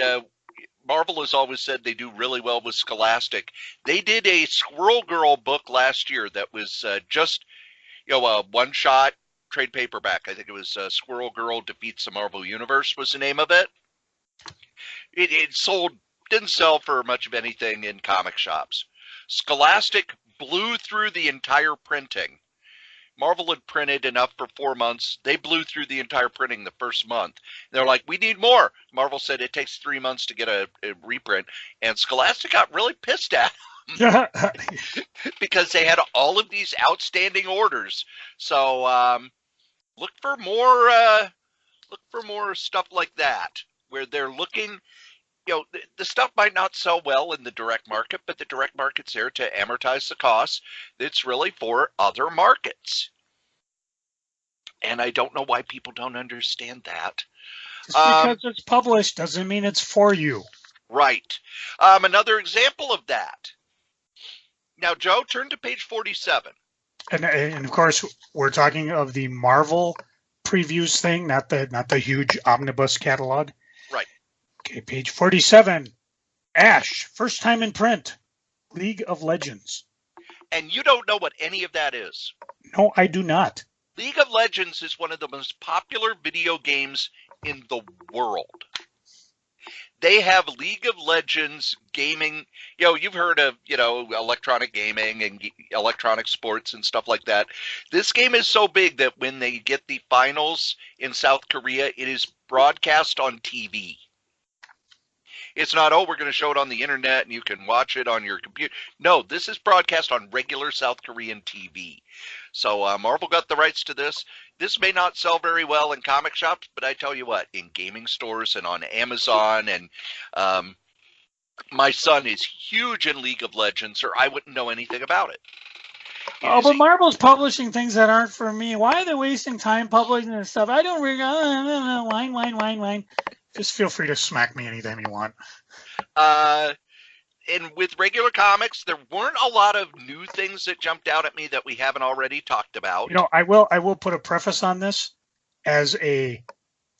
Marvel has always said they do really well with Scholastic. They did a Squirrel Girl book last year that was just, a one-shot trade paperback. I think it was Squirrel Girl Defeats the Marvel Universe was the name of it. It didn't sell for much of anything in comic shops. Scholastic blew through the entire printing. Marvel had printed enough for 4 months. They blew through the entire printing the first month. They're like, we need more. Marvel said it takes 3 months to get a reprint. And Scholastic got really pissed at them because they had all of these outstanding orders. So look for more stuff like that, where they're looking. The stuff might not sell well in the direct market, but the direct market's there to amortize the costs. It's really for other markets. And I don't know why people don't understand that. Just because it's published doesn't mean it's for you. Right. Another example of that. Now, Joe, turn to page 47. And of course, we're talking of the Marvel previews thing, not the huge omnibus catalog. Right. Okay, page 47. Ash, first time in print. League of Legends. And you don't know what any of that is. No, I do not. League of Legends is one of the most popular video games in the world. They have League of Legends gaming. You've heard of, electronic gaming and electronic sports and stuff like that. This game is so big that when they get the finals in South Korea, it is broadcast on TV. It's not, we're going to show it on the internet and you can watch it on your computer. No, this is broadcast on regular South Korean TV. So Marvel got the rights to this. This may not sell very well in comic shops, but I tell you what, in gaming stores and on Amazon, and my son is huge in League of Legends, or I wouldn't know anything about it. But Marvel's publishing things that aren't for me. Why are they wasting time publishing this stuff? I don't really whine. Just feel free to smack me anytime you want. And with regular comics, there weren't a lot of new things that jumped out at me that we haven't already talked about. I will put a preface on this. As a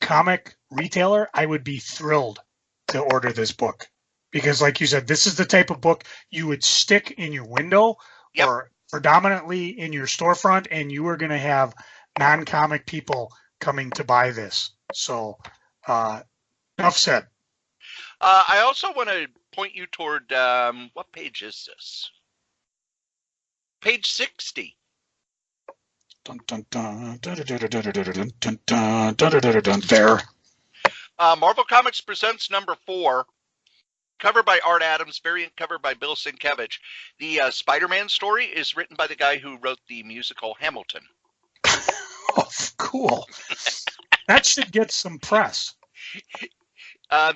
comic retailer, I would be thrilled to order this book. Because like you said, this is the type of book you would stick in your window or predominantly in your storefront, and you are going to have non-comic people coming to buy this. So, enough said. I also want to point you toward, what page is this? Page 60. There. Marvel Comics presents number 4. Cover by Art Adams, variant cover by Bill Sienkiewicz. The Spider-Man story is written by the guy who wrote the musical Hamilton. Oh, cool. That should get some press.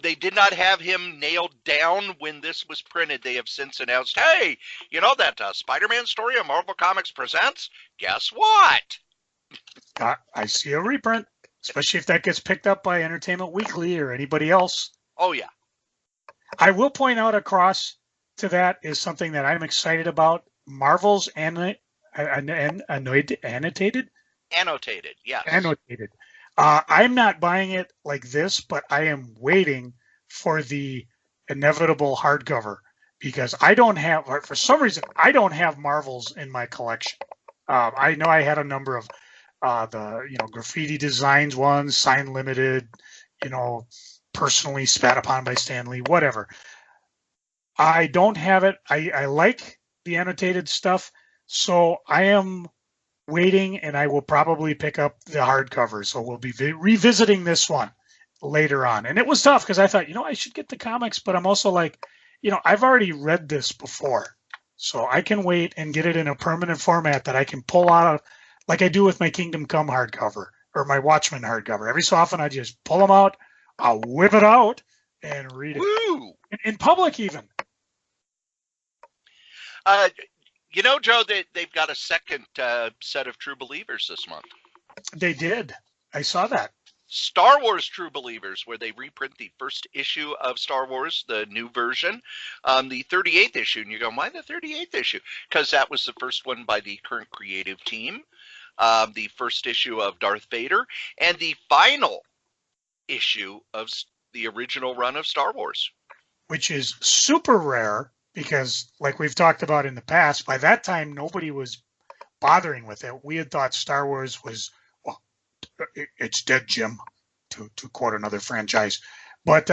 They did not have him nailed down when this was printed. They have since announced, hey, that Spider-Man story on Marvel Comics presents? Guess what? I see a reprint, especially if that gets picked up by Entertainment Weekly or anybody else. Oh, yeah. I will point out across to that is something that I'm excited about. Marvel's annotated? Annotated, yes. Annotated. I'm not buying it like this, but I am waiting for the inevitable hardcover because for some reason, I don't have Marvels in my collection. I know I had a number of the graffiti designs ones, sign limited, personally spat upon by Stan Lee, whatever. I don't have it. I like the annotated stuff, so I am waiting, and I will probably pick up the hardcover. So we'll be revisiting this one later on. And it was tough because I thought, I should get the comics, but I'm also like, I've already read this before. So I can wait and get it in a permanent format that I can pull out of, like I do with my Kingdom Come hardcover or my Watchmen hardcover. Every so often I just pull them out, I'll whip it out and read it. Woo! In public even. Joe, they've got a second set of True Believers this month. They did. I saw that. Star Wars True Believers, where they reprint the first issue of Star Wars, the new version, the 38th issue. And you're going, why the 38th issue? Because that was the first one by the current creative team, the first issue of Darth Vader, and the final issue of the original run of Star Wars. Which is super rare because, like we've talked about in the past, by that time nobody was bothering with it. We had thought Star Wars was, well, it's dead, Jim, to quote another franchise. But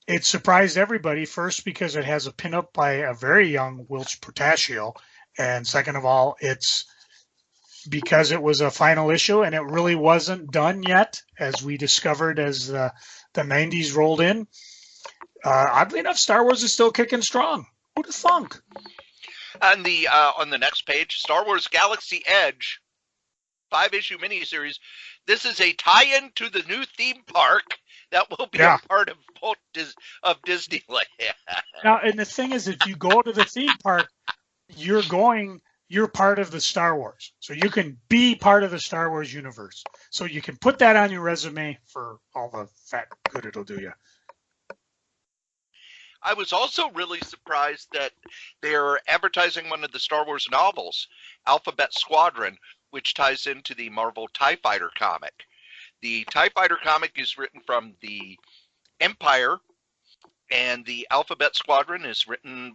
it surprised everybody, first because it has a pinup by a very young Wilch Portaccio, and second of all, it's because it was a final issue and it really wasn't done yet, as we discovered as the 90s rolled in. Oddly enough, Star Wars is still kicking strong. Who'd have thunk? On the next page, Star Wars Galaxy Edge, 5-issue miniseries. This is a tie-in to the new theme park that will be a part of Disneyland. Now, and the thing is, if you go to the theme park, you're part of the Star Wars. So you can be part of the Star Wars universe. So you can put that on your resume for all the fat good it'll do you. I was also really surprised that they're advertising one of the Star Wars novels, Alphabet Squadron, which ties into the Marvel TIE Fighter comic. The TIE Fighter comic is written from the Empire, and the Alphabet Squadron is written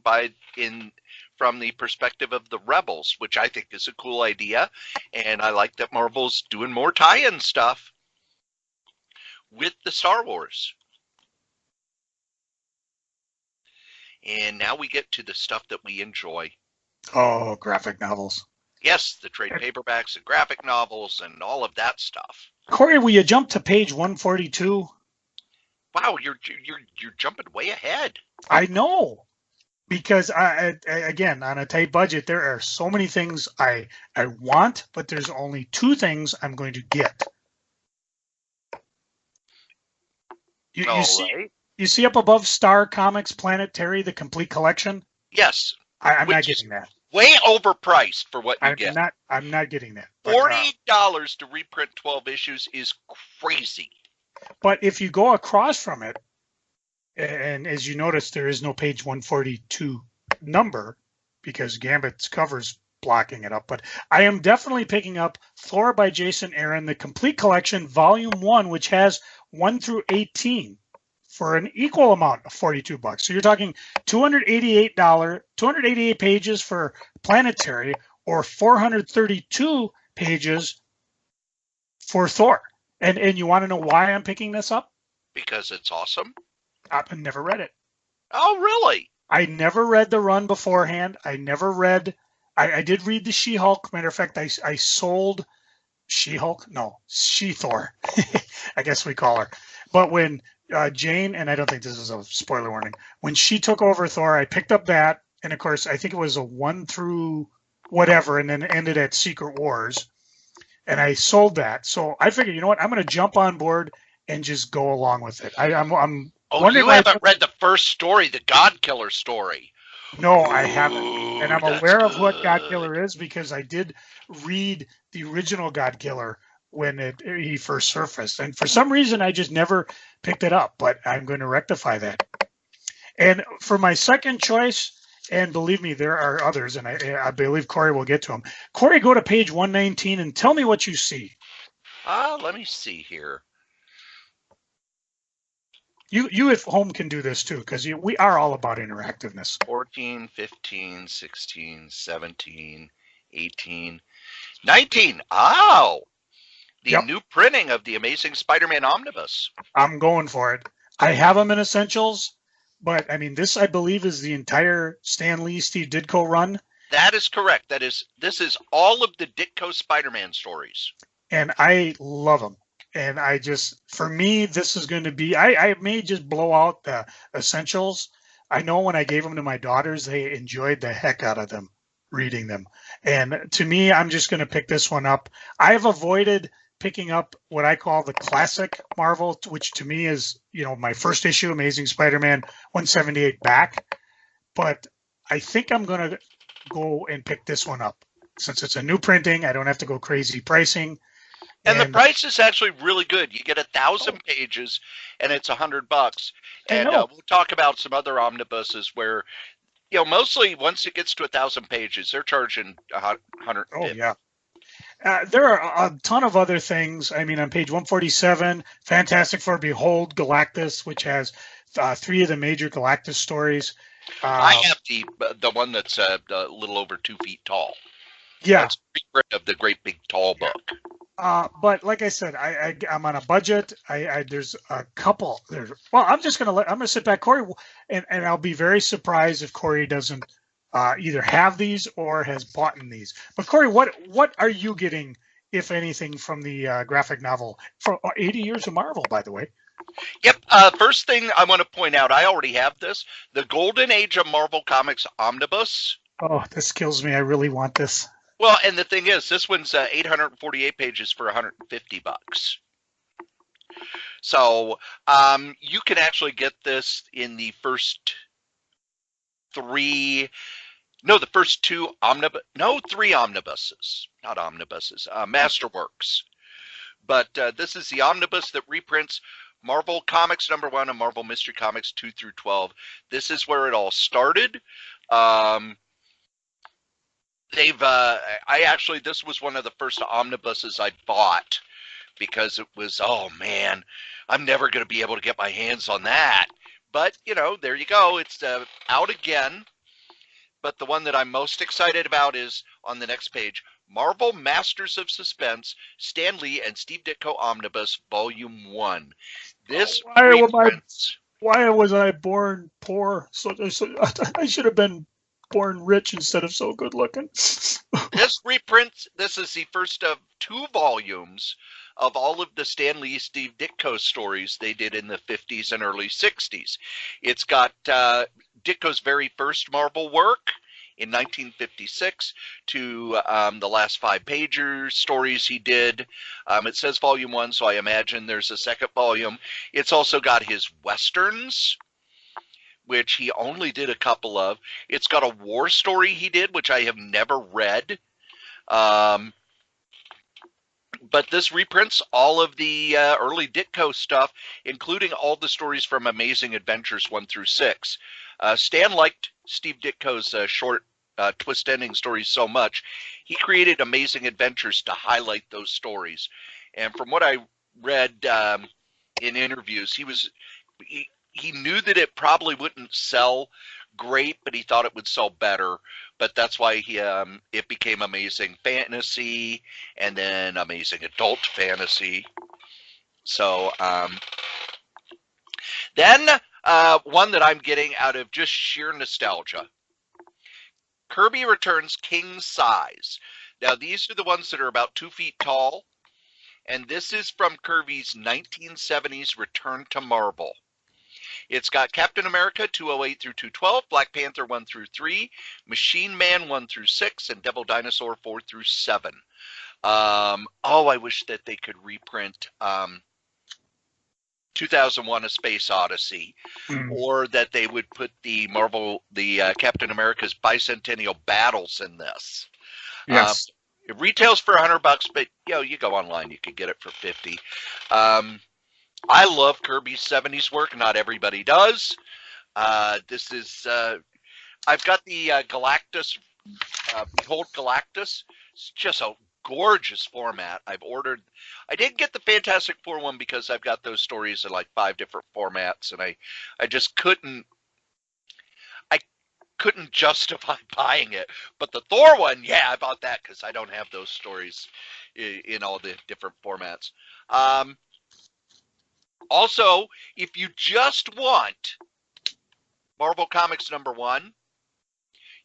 from the perspective of the Rebels, which I think is a cool idea. And I like that Marvel's doing more tie-in stuff with the Star Wars. And now we get to the stuff that we enjoy. Oh, graphic novels. Yes, the trade paperbacks and graphic novels and all of that stuff. Corey, will you jump to page 142? Wow, you're jumping way ahead. I know, because again, on a tight budget, there are so many things I want, but there's only 2 things I'm going to get. You see up above Star Comics Planetary, the complete collection? Yes. I'm not getting that. Way overpriced for what you get. I'm not getting that. $40 to reprint 12 issues is crazy. But if you go across from it, and as you notice, there is no page 142 number because Gambit's cover's blocking it up. But I am definitely picking up Thor by Jason Aaron, the complete collection, volume 1, which has 1 through 18. For an equal amount of $42. So you're talking $288 pages for Planetary or 432 pages for Thor. And you want to know why I'm picking this up? Because it's awesome. I've never read it. Oh, really? I never read the run beforehand. I did read the She-Hulk. Matter of fact, I sold She-Hulk. No, She-Thor. I guess we call her. But when Jane, and I don't think this is a spoiler warning, when she took over Thor, I picked up that, and of course, I think it was a 1 through whatever, and then ended at Secret Wars, and I sold that. So I figured, you know what, I'm going to jump on board and just go along with it. I'm you haven't read the first story, the God Killer story. No, I haven't, and I'm aware of what God Killer is because I did read the original God Killer when he first surfaced. And for some reason, I just never picked it up, but I'm going to rectify that. And for my second choice, and believe me, there are others, and I believe Corey will get to them. Corey, go to page 119 and tell me what you see. Let me see here. You at home can do this too, because we are all about interactiveness. 14, 15, 16, 17, 18, 19. Oh! The new printing of the Amazing Spider-Man Omnibus. I'm going for it. I have them in Essentials, but I mean, this I believe is the entire Stan Lee, Steve Ditko run. That is correct. This is all of the Ditko Spider-Man stories. And I love them. And for me, this is going to be, I may just blow out the Essentials. I know when I gave them to my daughters, they enjoyed the heck out of them, reading them. And to me, I'm just going to pick this one up. I've avoided picking up what I call the classic Marvel, which to me is, my first issue, Amazing Spider-Man 178 back. But I think I'm going to go and pick this one up. Since it's a new printing, I don't have to go crazy pricing. And the price is actually really good. You get 1,000 pages, and it's $100. And we'll talk about some other omnibuses where, mostly once it gets to 1,000 pages, they're charging $100. Oh, yeah. There are a ton of other things. I mean, on page 147, Fantastic Four Behold Galactus, which has 3 of the major Galactus stories. I have the one that's a little over 2 feet tall. Yeah. That's a reprint of the great big tall book. But like I said, I'm on a budget. There's a couple. Well, I'm gonna sit back, Cory, and I'll be very surprised if Cory doesn't either have these or has bought in these. But Cory, what are you getting, if anything, from the graphic novel for 80 years of Marvel, by the way? Yep. First thing I want to point out, I already have this. The Golden Age of Marvel Comics Omnibus. Oh, this kills me. I really want this. Well, and the thing is, this one's 848 pages for $150. So you can actually get this in the first 3. No, the first 2 omnibus. No, 3 omnibuses. Not omnibuses. Masterworks. But this is the omnibus that reprints Marvel Comics #1 and Marvel Mystery Comics 2 through 12. This is where it all started. This was one of the first omnibuses I bought because it was, oh man, I'm never going to be able to get my hands on that. But, there you go. It's out again. But the one that I'm most excited about is on the next page, Marvel Masters of Suspense, Stan Lee and Steve Ditko Omnibus, Volume 1. This why was I born poor? So I should have been born rich instead of so good looking. This is the first of 2 volumes of all of the Stan Lee, Steve Ditko stories they did in the 50s and early 60s. It's got Ditko's very first Marvel work in 1956 to the last 5-pager stories he did. It says Volume 1, so I imagine there's a second volume. It's also got his Westerns, which he only did a couple of. It's got a war story he did, which I have never read. But this reprints all of the early Ditko stuff, including all the stories from Amazing Adventures 1 through 6. Stan liked Steve Ditko's short twist ending stories so much, he created Amazing Adventures to highlight those stories. And from what I read in interviews, he knew that it probably wouldn't sell great, but he thought it would sell better. But that's why it became Amazing Fantasy and then Amazing Adult Fantasy. So then one that I'm getting out of just sheer nostalgia, Kirby Returns King Size. Now these are the ones that are about 2 feet tall, and this is from Kirby's 1970s Return to Marvel. It's got Captain America 208 through 212, Black Panther 1 through 3, Machine Man 1 through 6, and Devil Dinosaur 4 through 7. I wish that they could reprint 2001: A Space Odyssey, or that they would put the Captain America's Bicentennial Battles in this. Yes. It retails for $100, but you go online, you could get it for $50. I love Kirby's 70s work. Not everybody does. This is, I've got the Galactus, Behold Galactus. It's just a gorgeous format. I didn't get the Fantastic Four one because I've got those stories in like 5 different formats, and I just couldn't justify buying it. But the Thor one, yeah, I bought that because I don't have those stories in all the different formats. Also, if you just want Marvel Comics #1,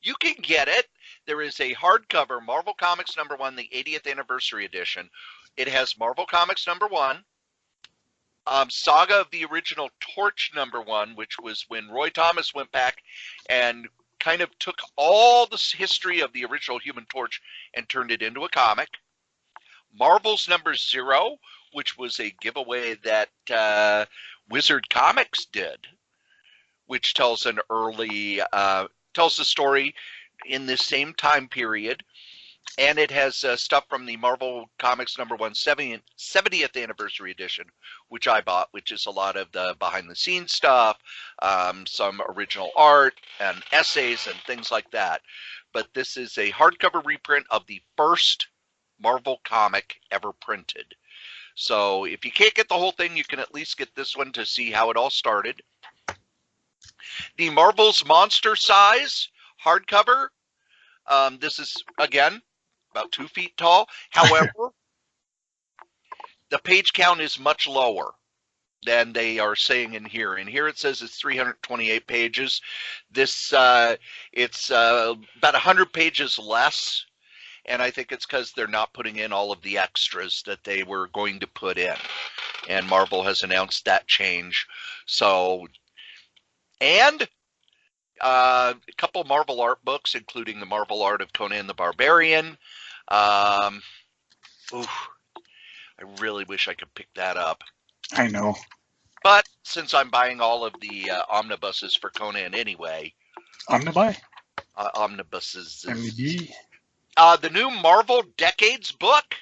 you can get it. There is a hardcover Marvel Comics #1, the 80th anniversary edition. It has Marvel Comics #1, Saga of the Original Torch #1, which was when Roy Thomas went back and kind of took all the history of the original Human Torch and turned it into a comic. Marvel's #0, which was a giveaway that Wizard Comics did, which tells tells the story in this same time period, and it has stuff from the Marvel Comics #1 70th anniversary edition, which I bought, which is a lot of the behind-the-scenes stuff, some original art and essays and things like that. But this is a hardcover reprint of the first Marvel comic ever printed. So if you can't get the whole thing, you can at least get this one to see how it all started. The Marvel's Monster Size hardcover. This is, again, about 2 feet tall. However, the page count is much lower than they are saying in here. And here it says it's 328 pages. This, it's about 100 pages less. And I think it's because they're not putting in all of the extras that they were going to put in. And Marvel has announced that change. So, and a couple Marvel art books, including the Marvel art of Conan the Barbarian. I really wish I could pick that up. I know. But since I'm buying all of the omnibuses for Conan anyway. Omnibuses. MD. The new Marvel Decades book.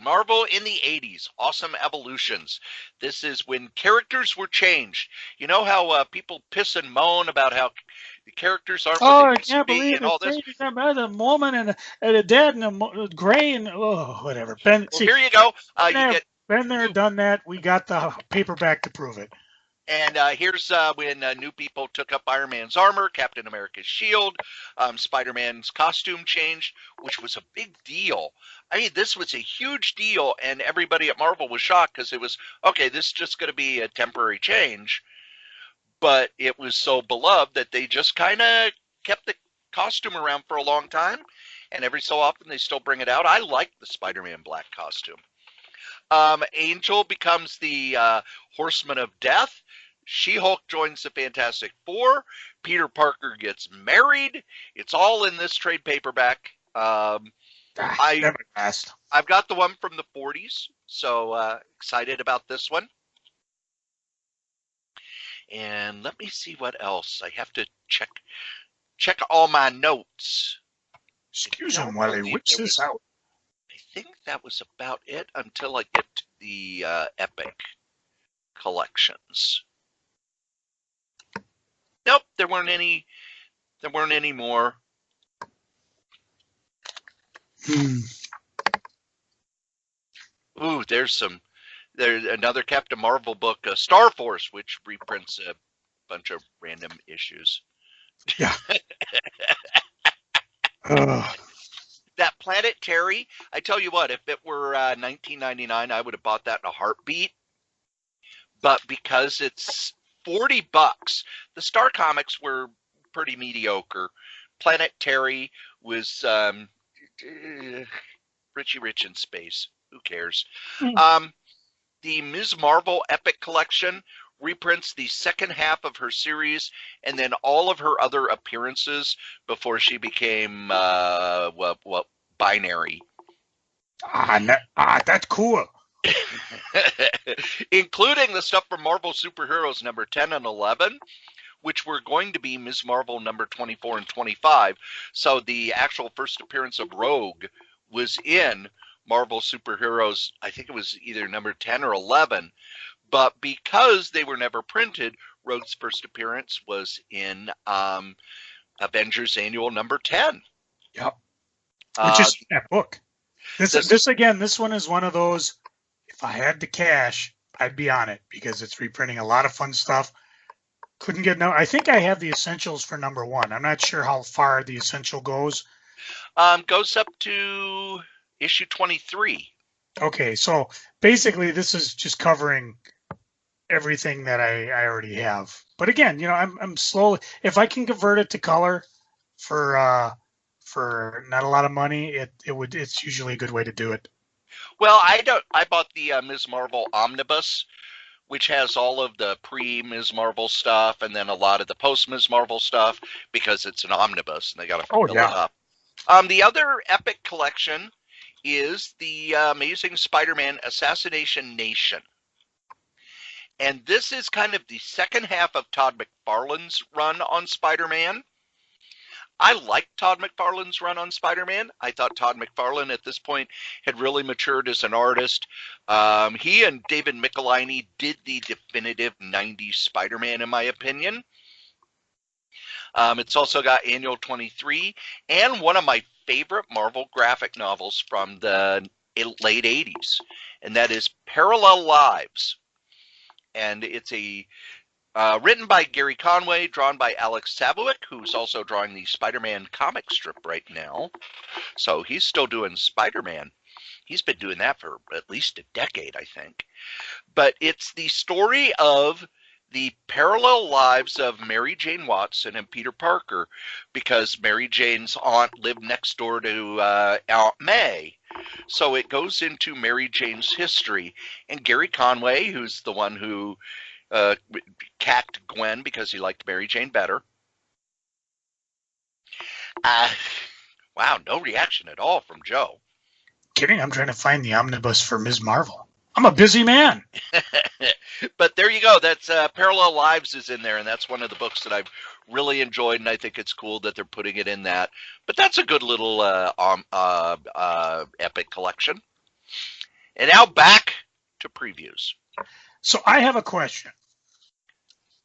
Marvel in the 80s. Awesome Evolutions. This is when characters were changed. You know how people piss and moan about how the characters aren't what they used to be and all this? The woman and a dad and a gray and whatever. Ben, well, here you go. Been there, done that. We got the paperback to prove it. And here's when new people took up Iron Man's armor, Captain America's shield, Spider-Man's costume changed, which was a big deal. I mean, this was a huge deal, and everybody at Marvel was shocked because it was, okay, this is just going to be a temporary change. But it was so beloved that they just kind of kept the costume around for a long time, and every so often they still bring it out. I like the Spider-Man black costume. Angel becomes the Horseman of Death. She-Hulk joins the Fantastic Four. Peter Parker gets married. It's all in this trade paperback. I've got the one from the 40s, so excited about this one. And let me see what else. I have to check all my notes. Excuse him while he whips this out. I think that was about it until I get to the Epic collections. Nope, there weren't any more. Ooh, there's another Captain Marvel book, Star Force, which reprints a bunch of random issues. Yeah. That Planet Terry, I tell you what, if it were $19.99, I would have bought that in a heartbeat. But because it's $40, the Star Comics were pretty mediocre. Planet Terry was Richie Rich in space. Who cares? The Ms. Marvel Epic Collection reprints the second half of her series and then all of her other appearances before she became binary. That's cool. Including the stuff from Marvel Superheroes number 10 and 11, which were going to be Ms. Marvel number 24 and 25. So the actual first appearance of Rogue was in Marvel Superheroes, I think it was either number 10 or 11. But because they were never printed, Rogue's first appearance was in Avengers Annual number 10. Yep. Which is that book. This one is one of those, if I had the cash, I'd be on it because it's reprinting a lot of fun stuff. Couldn't get no. I think I have the essentials for number 1. I'm not sure how far the essential goes. Goes up to issue 23. Okay, so basically this is just covering everything that I already have. But again, I'm slowly. If I can convert it to color for not a lot of money, it's usually a good way to do it. Well, I bought the Ms. Marvel Omnibus, which has all of the pre-Ms. Marvel stuff and then a lot of the post-Ms. Marvel stuff because it's an omnibus and they got to fill it up. The other Epic collection is the Amazing Spider-Man Assassination Nation. And this is kind of the second half of Todd McFarlane's run on Spider-Man. I liked Todd McFarlane's run on Spider-Man. I thought Todd McFarlane at this point had really matured as an artist. He and David Michelinie did the definitive 90s Spider-Man, in my opinion. It's also got Annual 23 and one of my favorite Marvel graphic novels from the late 80s, and that is Parallel Lives. And it's written by Gary Conway, drawn by Alex Sabowick, who's also drawing the Spider-Man comic strip right now. So he's still doing Spider-Man. He's been doing that for at least a decade, I think. But it's the story of the parallel lives of Mary Jane Watson and Peter Parker, because Mary Jane's aunt lived next door to Aunt May. So it goes into Mary Jane's history. And Gary Conway, who's the one who cacked Gwen because he liked Mary Jane better. Wow, no reaction at all from Joe. Kidding, I'm trying to find the omnibus for Ms. Marvel. I'm a busy man. But there you go. That's Parallel Lives is in there, and that's one of the books that I've really enjoyed, and I think it's cool that they're putting it in that. But that's a good little epic collection. And now back to previews. So I have a question.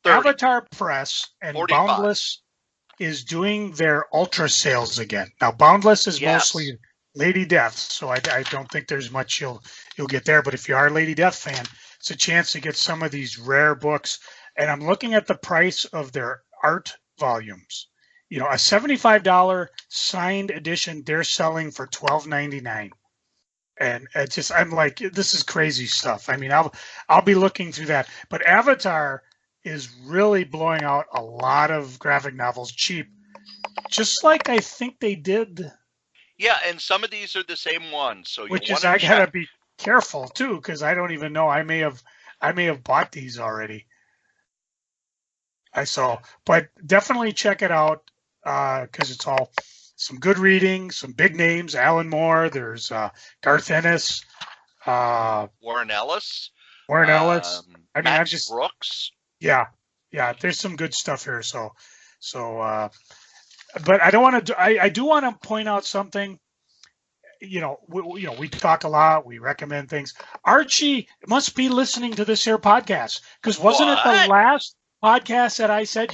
30. Avatar Press and 45. Boundless is doing their Ultra sales again. Now, Boundless is mostly Lady Death, so I don't think there's much you'll get there. But if you are a Lady Death fan, it's a chance to get some of these rare books. And I'm looking at the price of their art volumes. You know, a $75 signed edition they're selling for $12.99. And it's just, I'm like, this is crazy stuff. I mean, I'll be looking through that. But Avatar is really blowing out a lot of graphic novels cheap, just like I think they did. Yeah, and some of these are the same ones. So which is, I gotta be careful too, because I don't even know. I may have bought these already. But definitely check it out because it's all some good reading, some big names. Alan Moore, there's Garth Ennis, Warren Ellis. I mean, Max Brooks. Yeah. There's some good stuff here. But I don't want to. I do want to point out something. We talk a lot. We recommend things. Archie must be listening to this here podcast, because wasn't it the last podcast that I said,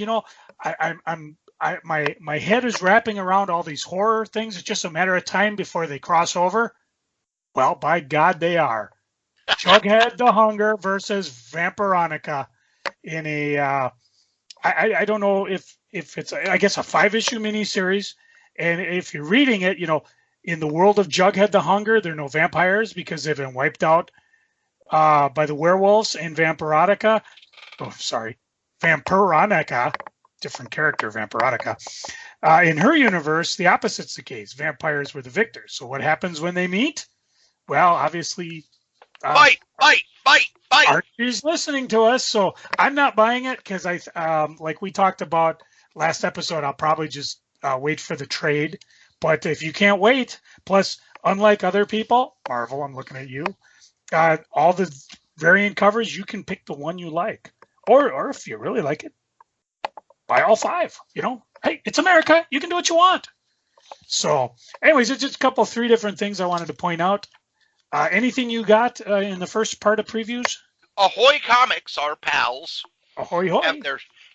my head is wrapping around all these horror things. It's just a matter of time before they cross over. Well, by God, they are. Jughead the Hunger versus Vampironica in a. I don't know if it's I guess a 5-issue miniseries, and if you're reading it, in the world of Jughead the Hunger, there are no vampires because they've been wiped out by the werewolves. And Vampironica, different character, Vampironica. In her universe, the opposite's the case. Vampires were the victors. So what happens when they meet? Well, obviously, fight! Archie's listening to us, so I'm not buying it because like we talked about last episode, I'll probably just wait for the trade. But if you can't wait, plus, unlike other people, Marvel, I'm looking at you, all the variant covers, you can pick the one you like. Or if you really like it, buy all 5. Hey, it's America. You can do what you want. So, anyways, it's just 3 different things I wanted to point out. Anything you got in the first part of previews? Ahoy Comics, our pals. Ahoy, hoy.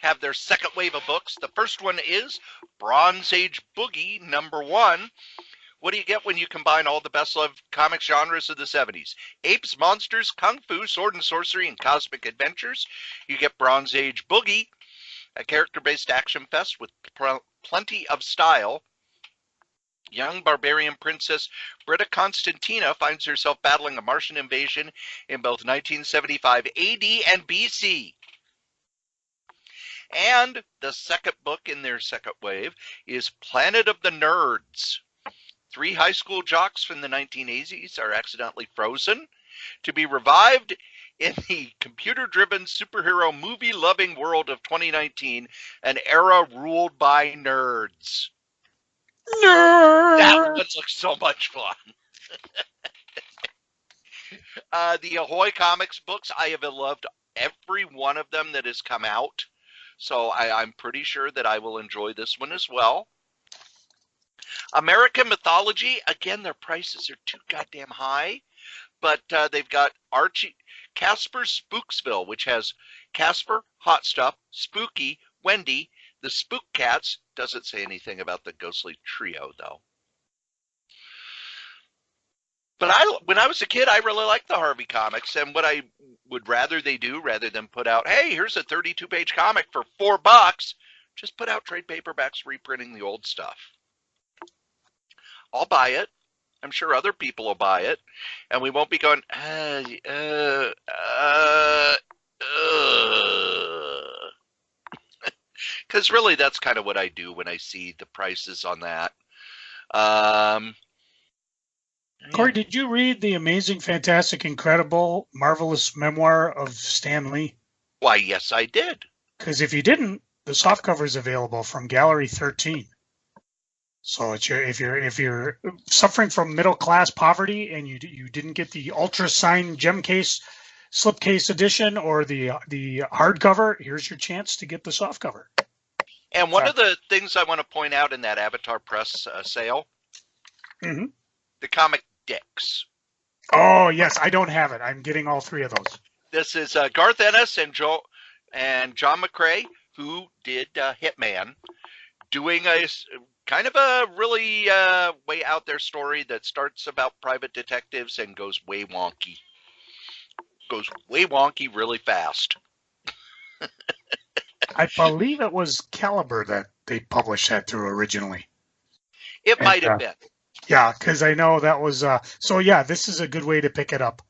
Have their second wave of books. The first one is Bronze Age Boogie #1. What do you get when you combine all the best-loved comics genres of the 70s? Apes, monsters, kung fu, sword and sorcery, and cosmic adventures. You get Bronze Age Boogie, a character-based action fest with plenty of style. Young barbarian princess Britta Constantina finds herself battling a Martian invasion in both 1975 AD and BC. And the second book in their second wave is Planet of the Nerds. 3 high school jocks from the 1980s are accidentally frozen to be revived in the computer-driven superhero movie-loving world of 2019, an era ruled by nerds. Nerds! That one looks so much fun. The Ahoy Comics books, I have loved every one of them that has come out. So I'm pretty sure that I will enjoy this one as well. American Mythology, again, their prices are too goddamn high. But they've got Casper Spooksville, which has Casper, Hot Stuff, Spooky, Wendy, The Spook Cats doesn't say anything about the Ghostly Trio, though. But when I was a kid, I really liked the Harvey comics, and what I would rather they do, rather than put out, hey, here's a 32-page comic for $4, just put out trade paperbacks reprinting the old stuff. I'll buy it. I'm sure other people will buy it, and we won't be going, because really that's kind of what I do when I see the prices on that. Cory, did you read the amazing, fantastic, incredible, marvelous memoir of Stan Lee? Why, yes, I did. Because if you didn't, the softcover is available from Gallery 13. So it's if you're suffering from middle class poverty and you didn't get the ultra signed gem case, slipcase edition or the hardcover, here's your chance to get the softcover. And one of the things I want to point out in that Avatar Press sale, the comic Dicks. Oh yes, I don't have it. I'm getting all three of those. This is Garth Ennis and John McCrae, who did Hitman, doing a kind of a really way out there story that starts about private detectives and goes way wonky. Goes way wonky really fast. I believe it was Caliber that they published that through originally. It might have been. Yeah, because I know that was so yeah, this is a good way to pick it up.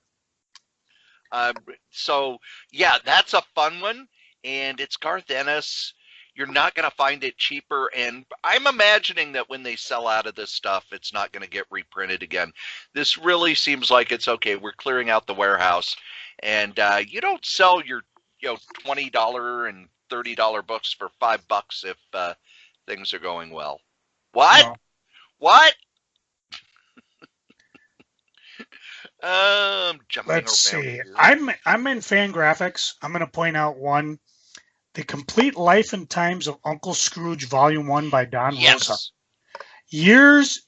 So yeah, that's a fun one, and it's Garth Ennis. You're not going to find it cheaper, and I'm imagining that when they sell out of this stuff, it's not going to get reprinted again. This really seems like it's okay. We're clearing out the warehouse, and you don't sell your $20 and $30 books for $5 if things are going well. What? No. What? Let's see. Here. I'm in Fangraphics. I'm going to point out one. The Complete Life and Times of Uncle Scrooge, Volume 1 by Don Rosa. Years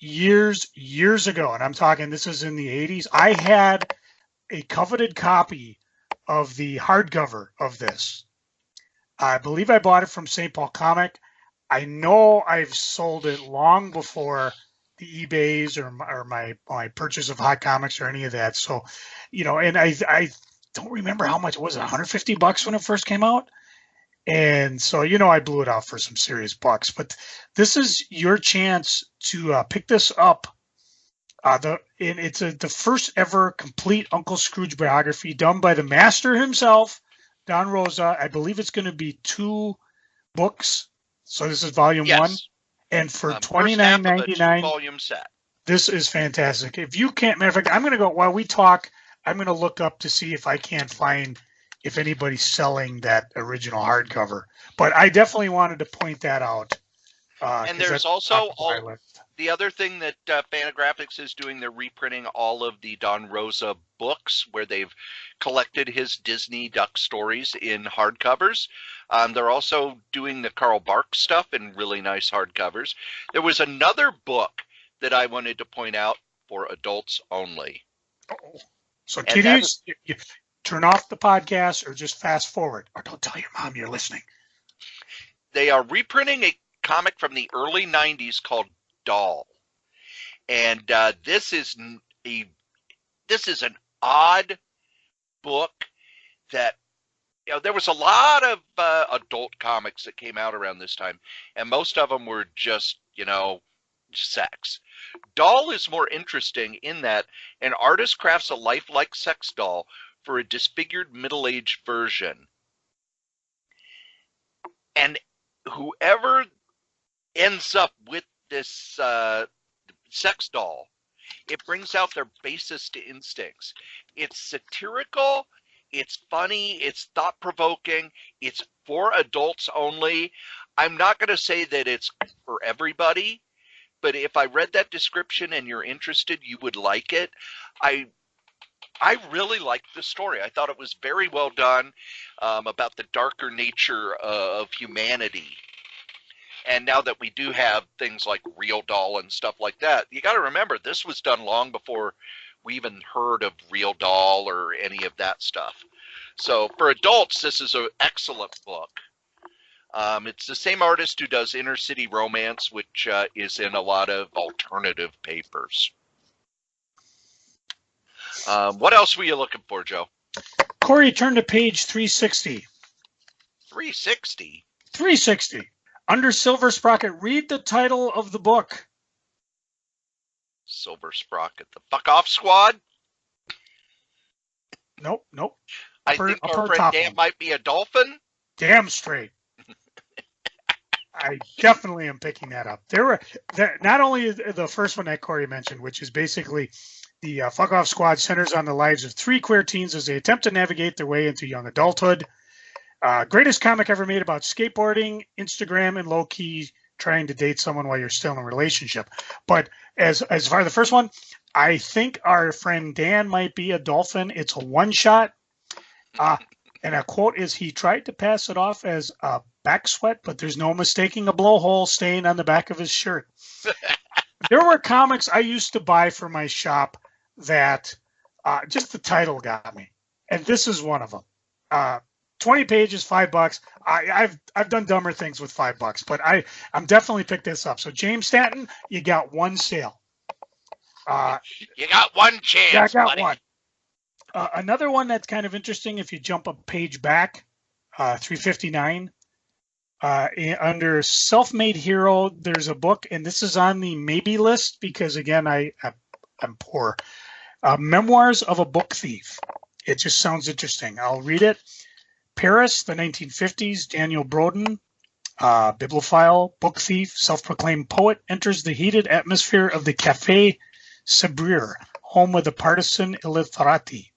ago, and I'm talking, this is in the 80s, I had a coveted copy of the hardcover of this. I believe I bought it from St. Paul Comic. I know I've sold it long before the eBays or my purchase of Hot Comics or any of that. So, and I don't remember how much it was, $150 when it first came out. And so, I blew it out for some serious bucks, but this is your chance to pick this up. It's the first ever complete Uncle Scrooge biography done by the master himself, Don Rosa. I believe it's going to be 2 books. So this is volume 1. And for $29.99, volume set. This is fantastic. If you can't, matter of fact, I'm going to go, while we talk, I'm going to look up to see if I can't find if anybody's selling that original hardcover. But I definitely wanted to point that out. And there's also the other thing that Fangraphics is doing. They're reprinting all of the Don Rosa books where they've collected his Disney Duck stories in hardcovers. They're also doing the Carl Barks stuff in really nice hardcovers. There was another book that I wanted to point out for adults only. Uh-oh. So kiddies, turn off the podcast or just fast forward, or don't tell your mom you're listening. They are reprinting a comic from the early 90s called Doll. And this is an odd book that, there was a lot of adult comics that came out around this time, and most of them were just, sex. Doll is more interesting in that an artist crafts a lifelike sex doll for a disfigured middle-aged version. And whoever ends up with this sex doll, it brings out their basest instincts. It's satirical, it's funny, it's thought-provoking, it's for adults only. I'm not going to say that it's for everybody, but if I read that description and you're interested, you would like it. I really liked the story. I thought it was very well done, about the darker nature of humanity. And now that we do have things like Real Doll and stuff like that, you got to remember this was done long before we even heard of Real Doll or any of that stuff. So for adults, this is an excellent book. It's the same artist who does Inner City Romance, which is in a lot of alternative papers. What else were you looking for, Joe? Cory, turn to page 360. 360? 360. Under Silver Sprocket, read the title of the book. Silver Sprocket, the Fuck Off Squad? Nope. I think our friend Dan might be a dolphin. Damn straight. I definitely am picking that up. There not only the first one that Cory mentioned, which is basically the Fuck Off Squad centers on the lives of 3 queer teens as they attempt to navigate their way into young adulthood. Greatest comic ever made about skateboarding, Instagram, and low-key trying to date someone while you're still in a relationship. But as far as the first one, I think our friend Dan might be a dolphin. It's a one-shot. And a quote is, he tried to pass it off as a back sweat, but there's no mistaking a blowhole stain on the back of his shirt. There were comics I used to buy for my shop that just the title got me. And this is one of them. 20 pages, $5. I've done dumber things with $5, but I'm definitely picked this up. So James Stanton, you got one sale. You got one chance. Yeah, I got buddy. one. Another one that's kind of interesting, if you jump a page back, 359, under Self-Made Hero, there's a book, and this is on the maybe list because, again, I'm poor. Memoirs of a Book Thief. It just sounds interesting. I'll read it. Paris, the 1950s, Daniel Broden, bibliophile, book thief, self-proclaimed poet, enters the heated atmosphere of the Café Sabrier, home of the partisan illiterati.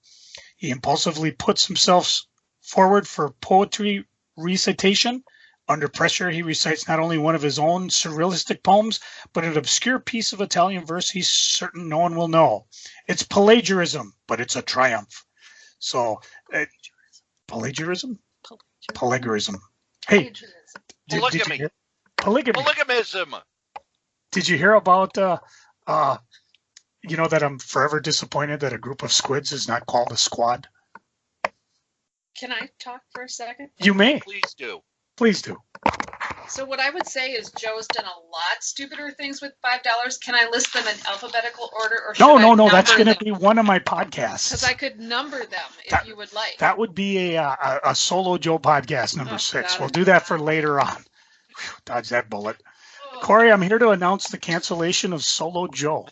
He impulsively puts himself forward for poetry recitation. Under pressure, he recites not only one of his own surrealistic poems, but an obscure piece of Italian verse he's certain no one will know. It's plagiarism, but it's a triumph. So, plagiarism? Plagiarism. Hey, polygamy. Polygamism. Did you hear about, that I'm forever disappointed that a group of squids is not called a squad? Can I talk for a second? You may. Please do. Please do. So what I would say is Joe's done a lot stupider things with $5. Can I list them in alphabetical order, or no? That's going to be one of my podcasts. Because I could number them if you would like. That would be a solo Joe podcast number 6. We'll do that for later on. Whew, dodge that bullet. Oh. Cory, I'm here to announce the cancellation of Solo Joe.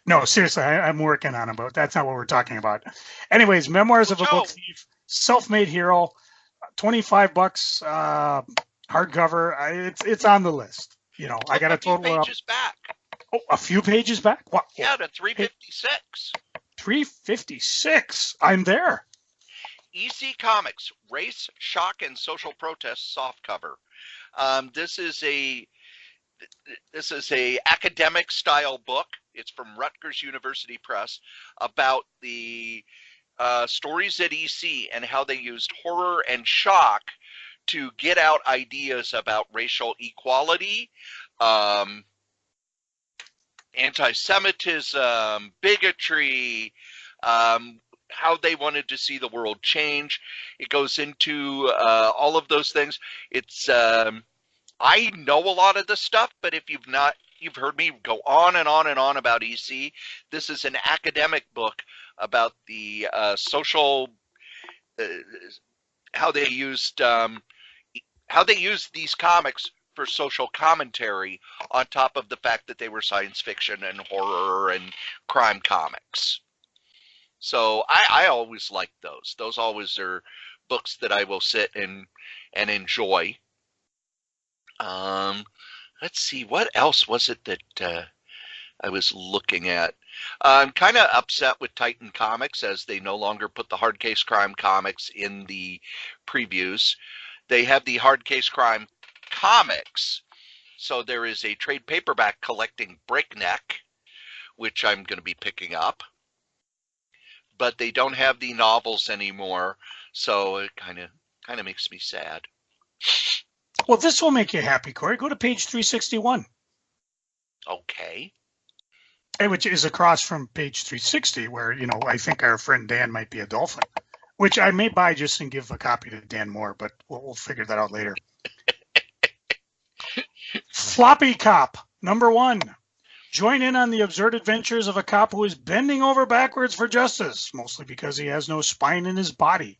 No, seriously, I'm working on it, but that's not what we're talking about. Anyways, Memoirs of a Book Thief, Self-Made Hero, $25 hardcover. It's on the list. I got a total of pages back. Oh, a few pages back. What? Yeah, to 356. 356. I'm there. EC Comics, Race, Shock, and Social Protest softcover. This is a academic style book. It's from Rutgers University Press about the stories at EC and how they used horror and shock to get out ideas about racial equality, anti-Semitism, bigotry, how they wanted to see the world change. It goes into all of those things. It's I know a lot of this stuff, but if you've heard me go on and on and on about EC. This is an academic book about the social, how they used these comics for social commentary on top of the fact that they were science fiction and horror and crime comics. So I always like those. Those always are books that I will sit and enjoy. Let's see, what else was it that I was looking at? I'm kind of upset with Titan Comics as they no longer put the Hard Case Crime comics in the previews. They have the Hard Case Crime comics. So there is a trade paperback collecting Breakneck, which I'm going to be picking up. But they don't have the novels anymore, so it kind of makes me sad. Well, this will make you happy, Cory. Go to page 361. Okay. Which is across from page 360, where, I think our friend Dan might be a dolphin. which I may buy just and give a copy to Dan Moore, but we'll figure that out later. Floppy Cop, #1. Join in on the absurd adventures of a cop who is bending over backwards for justice, mostly because he has no spine in his body.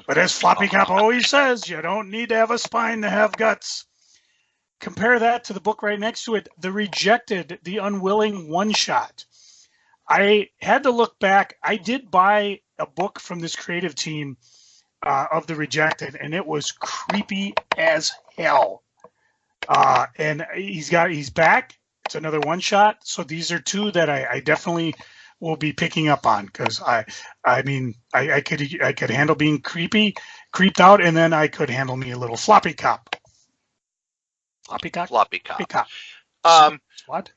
But as Floppy Cop always says, you don't need to have a spine to have guts. Compare that to the book right next to it, The Rejected, The Unwilling One-Shot. I had to look back. I did buy a book from this creative team of The Rejected, and it was creepy as hell. And he's back. It's another one-shot. So these are two that I definitely will be picking up on, because I could handle being creeped out, and then I could handle me a little floppy cop. Floppy cop. Floppy cop. Floppy cop. What?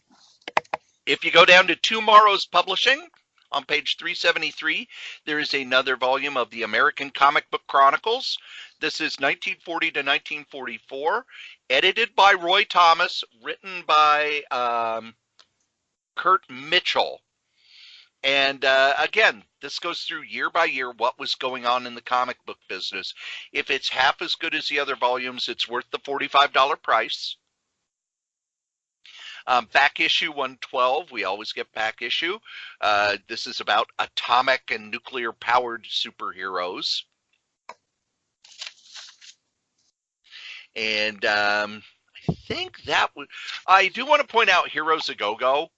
If you go down to Tomorrow's Publishing on page 373, there is another volume of the American Comic Book Chronicles. This is 1940 to 1944, edited by Roy Thomas, written by Kurt Mitchell. And again, this goes through year by year what was going on in the comic book business. If it's half as good as the other volumes, it's worth the $45 price. Back issue 112, we always get back issue. This is about atomic and nuclear powered superheroes. And I think that would, I do want to point out Heroes A Go-Go,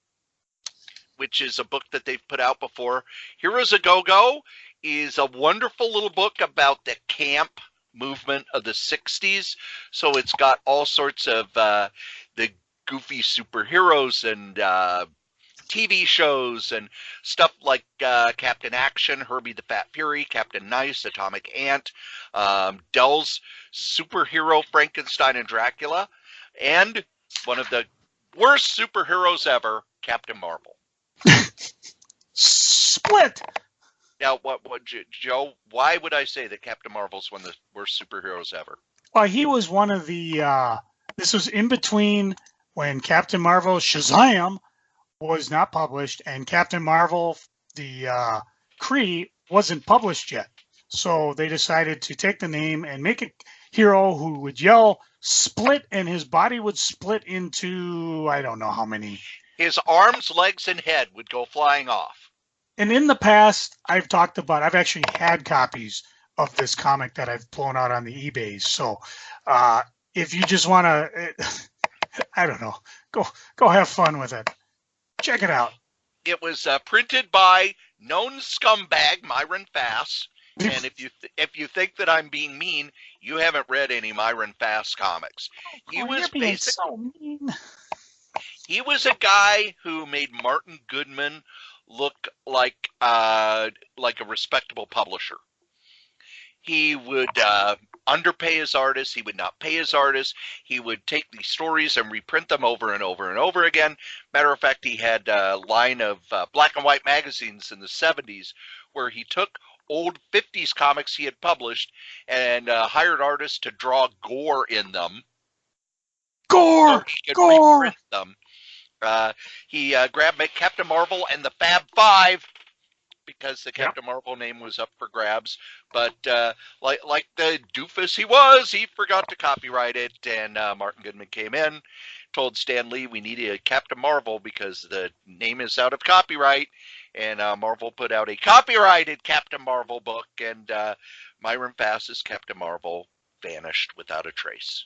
which is a book that they've put out before. Heroes A Go-Go is a wonderful little book about the camp movement of the 60s. So it's got all sorts of the goofy superheroes and TV shows and stuff like Captain Action, Herbie the Fat Fury, Captain Nice, Atomic Ant, Dell's Superhero Frankenstein and Dracula, and one of the worst superheroes ever, Captain Marvel. Split. Now, what, Joe? Why would I say that Captain Marvel's one of the worst superheroes ever? Well, he was one of the. This was in between when Captain Marvel Shazam was not published, and Captain Marvel, the Kray, wasn't published yet. So they decided to take the name and make a hero who would yell "split," and his body would split into I don't know how many. His arms, legs, and head would go flying off. And in the past, I've actually had copies of this comic that I've blown out on the eBays. So if you just want to, I don't know, go have fun with it. Check it out. It was printed by known scumbag Myron Fass. And if you think that I'm being mean, you haven't read any Myron Fass comics. You're being so mean. He was a guy who made Martin Goodman look like a respectable publisher. He would underpay his artists. He would not pay his artists. He would take these stories and reprint them over and over and over again. Matter of fact, he had a line of black and white magazines in the 70s where he took old 50s comics he had published and hired artists to draw gore in them. Gore! So he could Gore! reprint them. He grabbed Captain Marvel and the Fab Five because the Captain Marvel name was up for grabs. But like the doofus he was, he forgot to copyright it. And Martin Goodman came in, told Stan Lee we needed a Captain Marvel because the name is out of copyright. And Marvel put out a copyrighted Captain Marvel book. And Myron Fass's Captain Marvel vanished without a trace.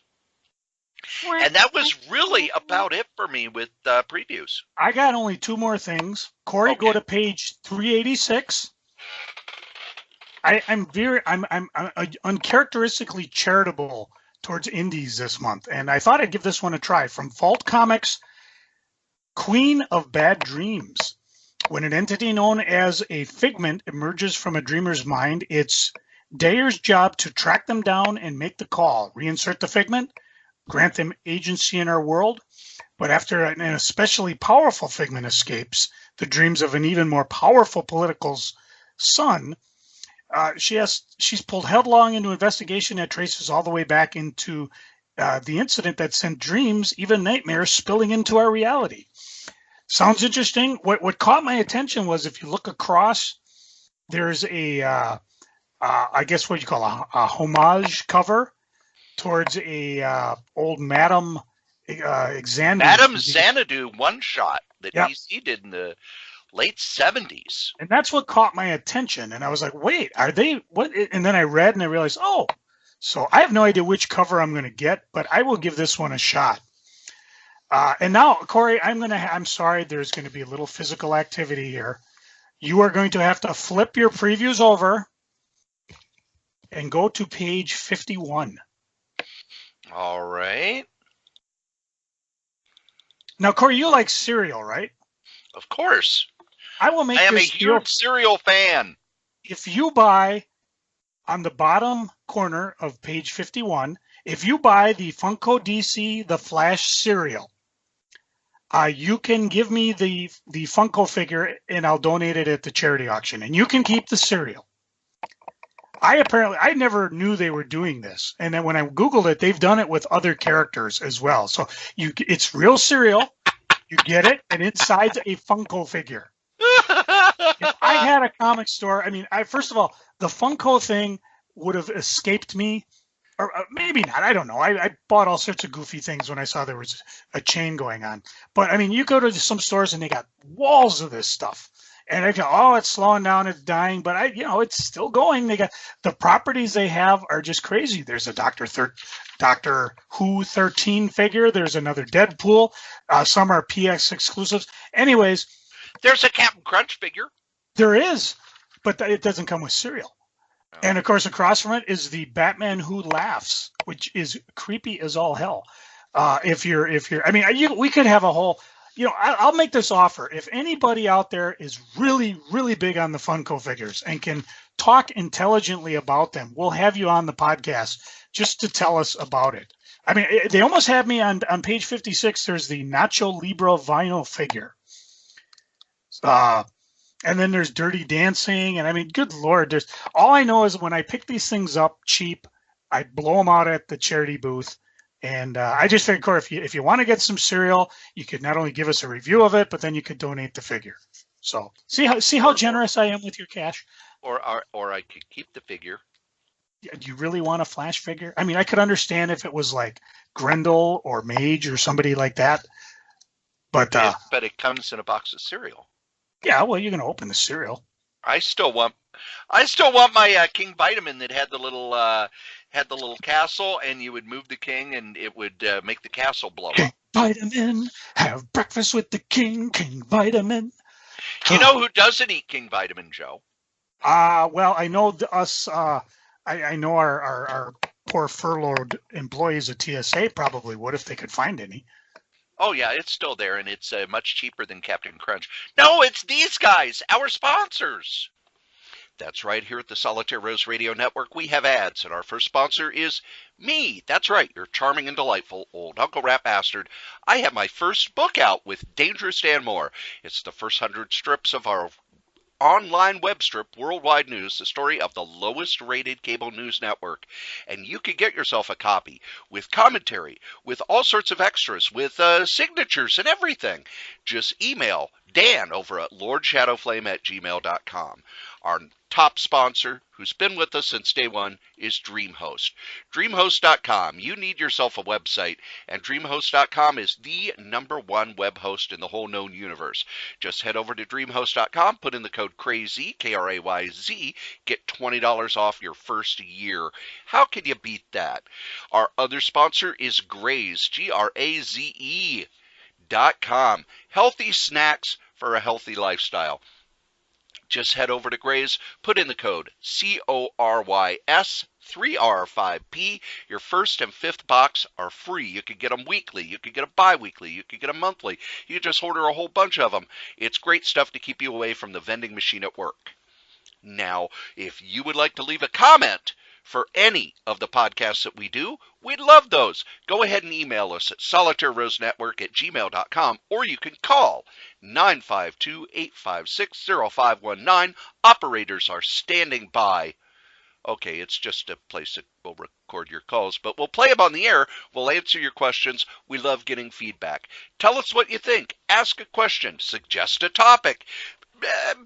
And that was really about it for me with previews. I got only two more things. Cory, go to page 386. I'm uncharacteristically charitable towards indies this month, and I thought I'd give this one a try. From Vault Comics, Queen of Bad Dreams. When an entity known as a figment emerges from a dreamer's mind, it's Dayer's job to track them down and make the call. Reinsert the figment, grant them agency in our world. But after an especially powerful figment escapes the dreams of an even more powerful political son, she's pulled headlong into an investigation that traces all the way back into the incident that sent dreams, even nightmares, spilling into our reality. Sounds interesting. What caught my attention was if you look across, there's a I guess what you call a homage cover towards a old Madame Xanadu. Madame Xanadu one shot that Yep. DC did in the late 70s. And that's what caught my attention. And I was like, wait, are they what? And then I read and I realized, oh, so I have no idea which cover I'm going to get, but I will give this one a shot. And now, Cory, I'm sorry, there's going to be a little physical activity here. You are going to have to flip your previews over and go to page 51. All right. Now, Cory, you like cereal, right? Of course. I will make I am a this huge cereal fan. If you buy on the bottom corner of page 51, if you buy the Funko DC The Flash cereal, you can give me the Funko figure and I'll donate it at the charity auction, and you can keep the cereal. I never knew they were doing this, and then when I Googled it, they've done it with other characters as well. So it's real cereal, you get it, and inside's a Funko figure. If I had a comic store, I mean, first of all, the Funko thing would have escaped me, or maybe not. I don't know. I bought all sorts of goofy things when I saw there was a chain going on. But I mean, you go to some stores and they got walls of this stuff, and I go, oh, it's slowing down, it's dying, but it's still going. They got the properties they have are just crazy. There's a Doctor Who 13 figure. There's another Deadpool. Some are PX exclusives. Anyways. There's a Captain Crunch figure. There is, but it doesn't come with cereal. Oh. And of course, across from it is the Batman Who Laughs, which is creepy as all hell. We could have a whole, I'll make this offer. If anybody out there is really, really big on the Funko figures and can talk intelligently about them, we'll have you on the podcast just to tell us about it. I mean, they almost have me on page 56. There's the Nacho Libre vinyl figure. And then there's Dirty Dancing, and I mean, good Lord, all I know is when I pick these things up cheap, I blow them out at the charity booth, and I just figured, Cory, if you want to get some cereal, you could not only give us a review of it, but then you could donate the figure. So see how generous I am with your cash. Or I could keep the figure. Do you really want a Flash figure? I mean, I could understand if it was like Grendel or Mage or somebody like that, but it comes in a box of cereal. Yeah, well, you're going to open the cereal. I still want my King Vitamin that had the little castle, and you would move the king, and it would make the castle blow King up. Vitamin, have breakfast with the king. King Vitamin. You know who doesn't eat King Vitamin, Joe? Well, I know us. I know our poor furloughed employees at TSA probably would if they could find any. Oh, yeah, it's still there, and it's much cheaper than Captain Crunch. No, it's these guys, our sponsors. That's right, here at the Solitaire Rose Radio Network, we have ads, and our first sponsor is me. That's right, your charming and delightful old Uncle Rat Bastard. I have my first book out with Dangerous Dan Moore. It's the first 100 strips of our online web strip, Worldwide News, the story of the lowest rated cable news network. And you can get yourself a copy with commentary, with all sorts of extras, with signatures and everything. Just email Dan over at lordshadowflame@gmail.com. Our top sponsor, who's been with us since day one, is DreamHost. DreamHost.com. You need yourself a website, and DreamHost.com is the #1 web host in the whole known universe. Just head over to DreamHost.com, put in the code CRAYZ, KRAYZ, get $20 off your first year. How can you beat that? Our other sponsor is Graze, GRAZE.com. Healthy snacks for a healthy lifestyle. Just head over to Graze, put in the code CORYS3R5P. Your first and fifth box are free. You could get them weekly. You could get them bi-weekly. You could get them monthly. You could just order a whole bunch of them. It's great stuff to keep you away from the vending machine at work. Now, if you would like to leave a comment for any of the podcasts that we do, we'd love those. Go ahead and email us at solitairerosenetwork@gmail.com, or you can call 952-856-0519. Operators are standing by. Okay, it's just a place that will record your calls, but we'll play them on the air. We'll answer your questions. We love getting feedback. Tell us what you think. Ask a question. Suggest a topic.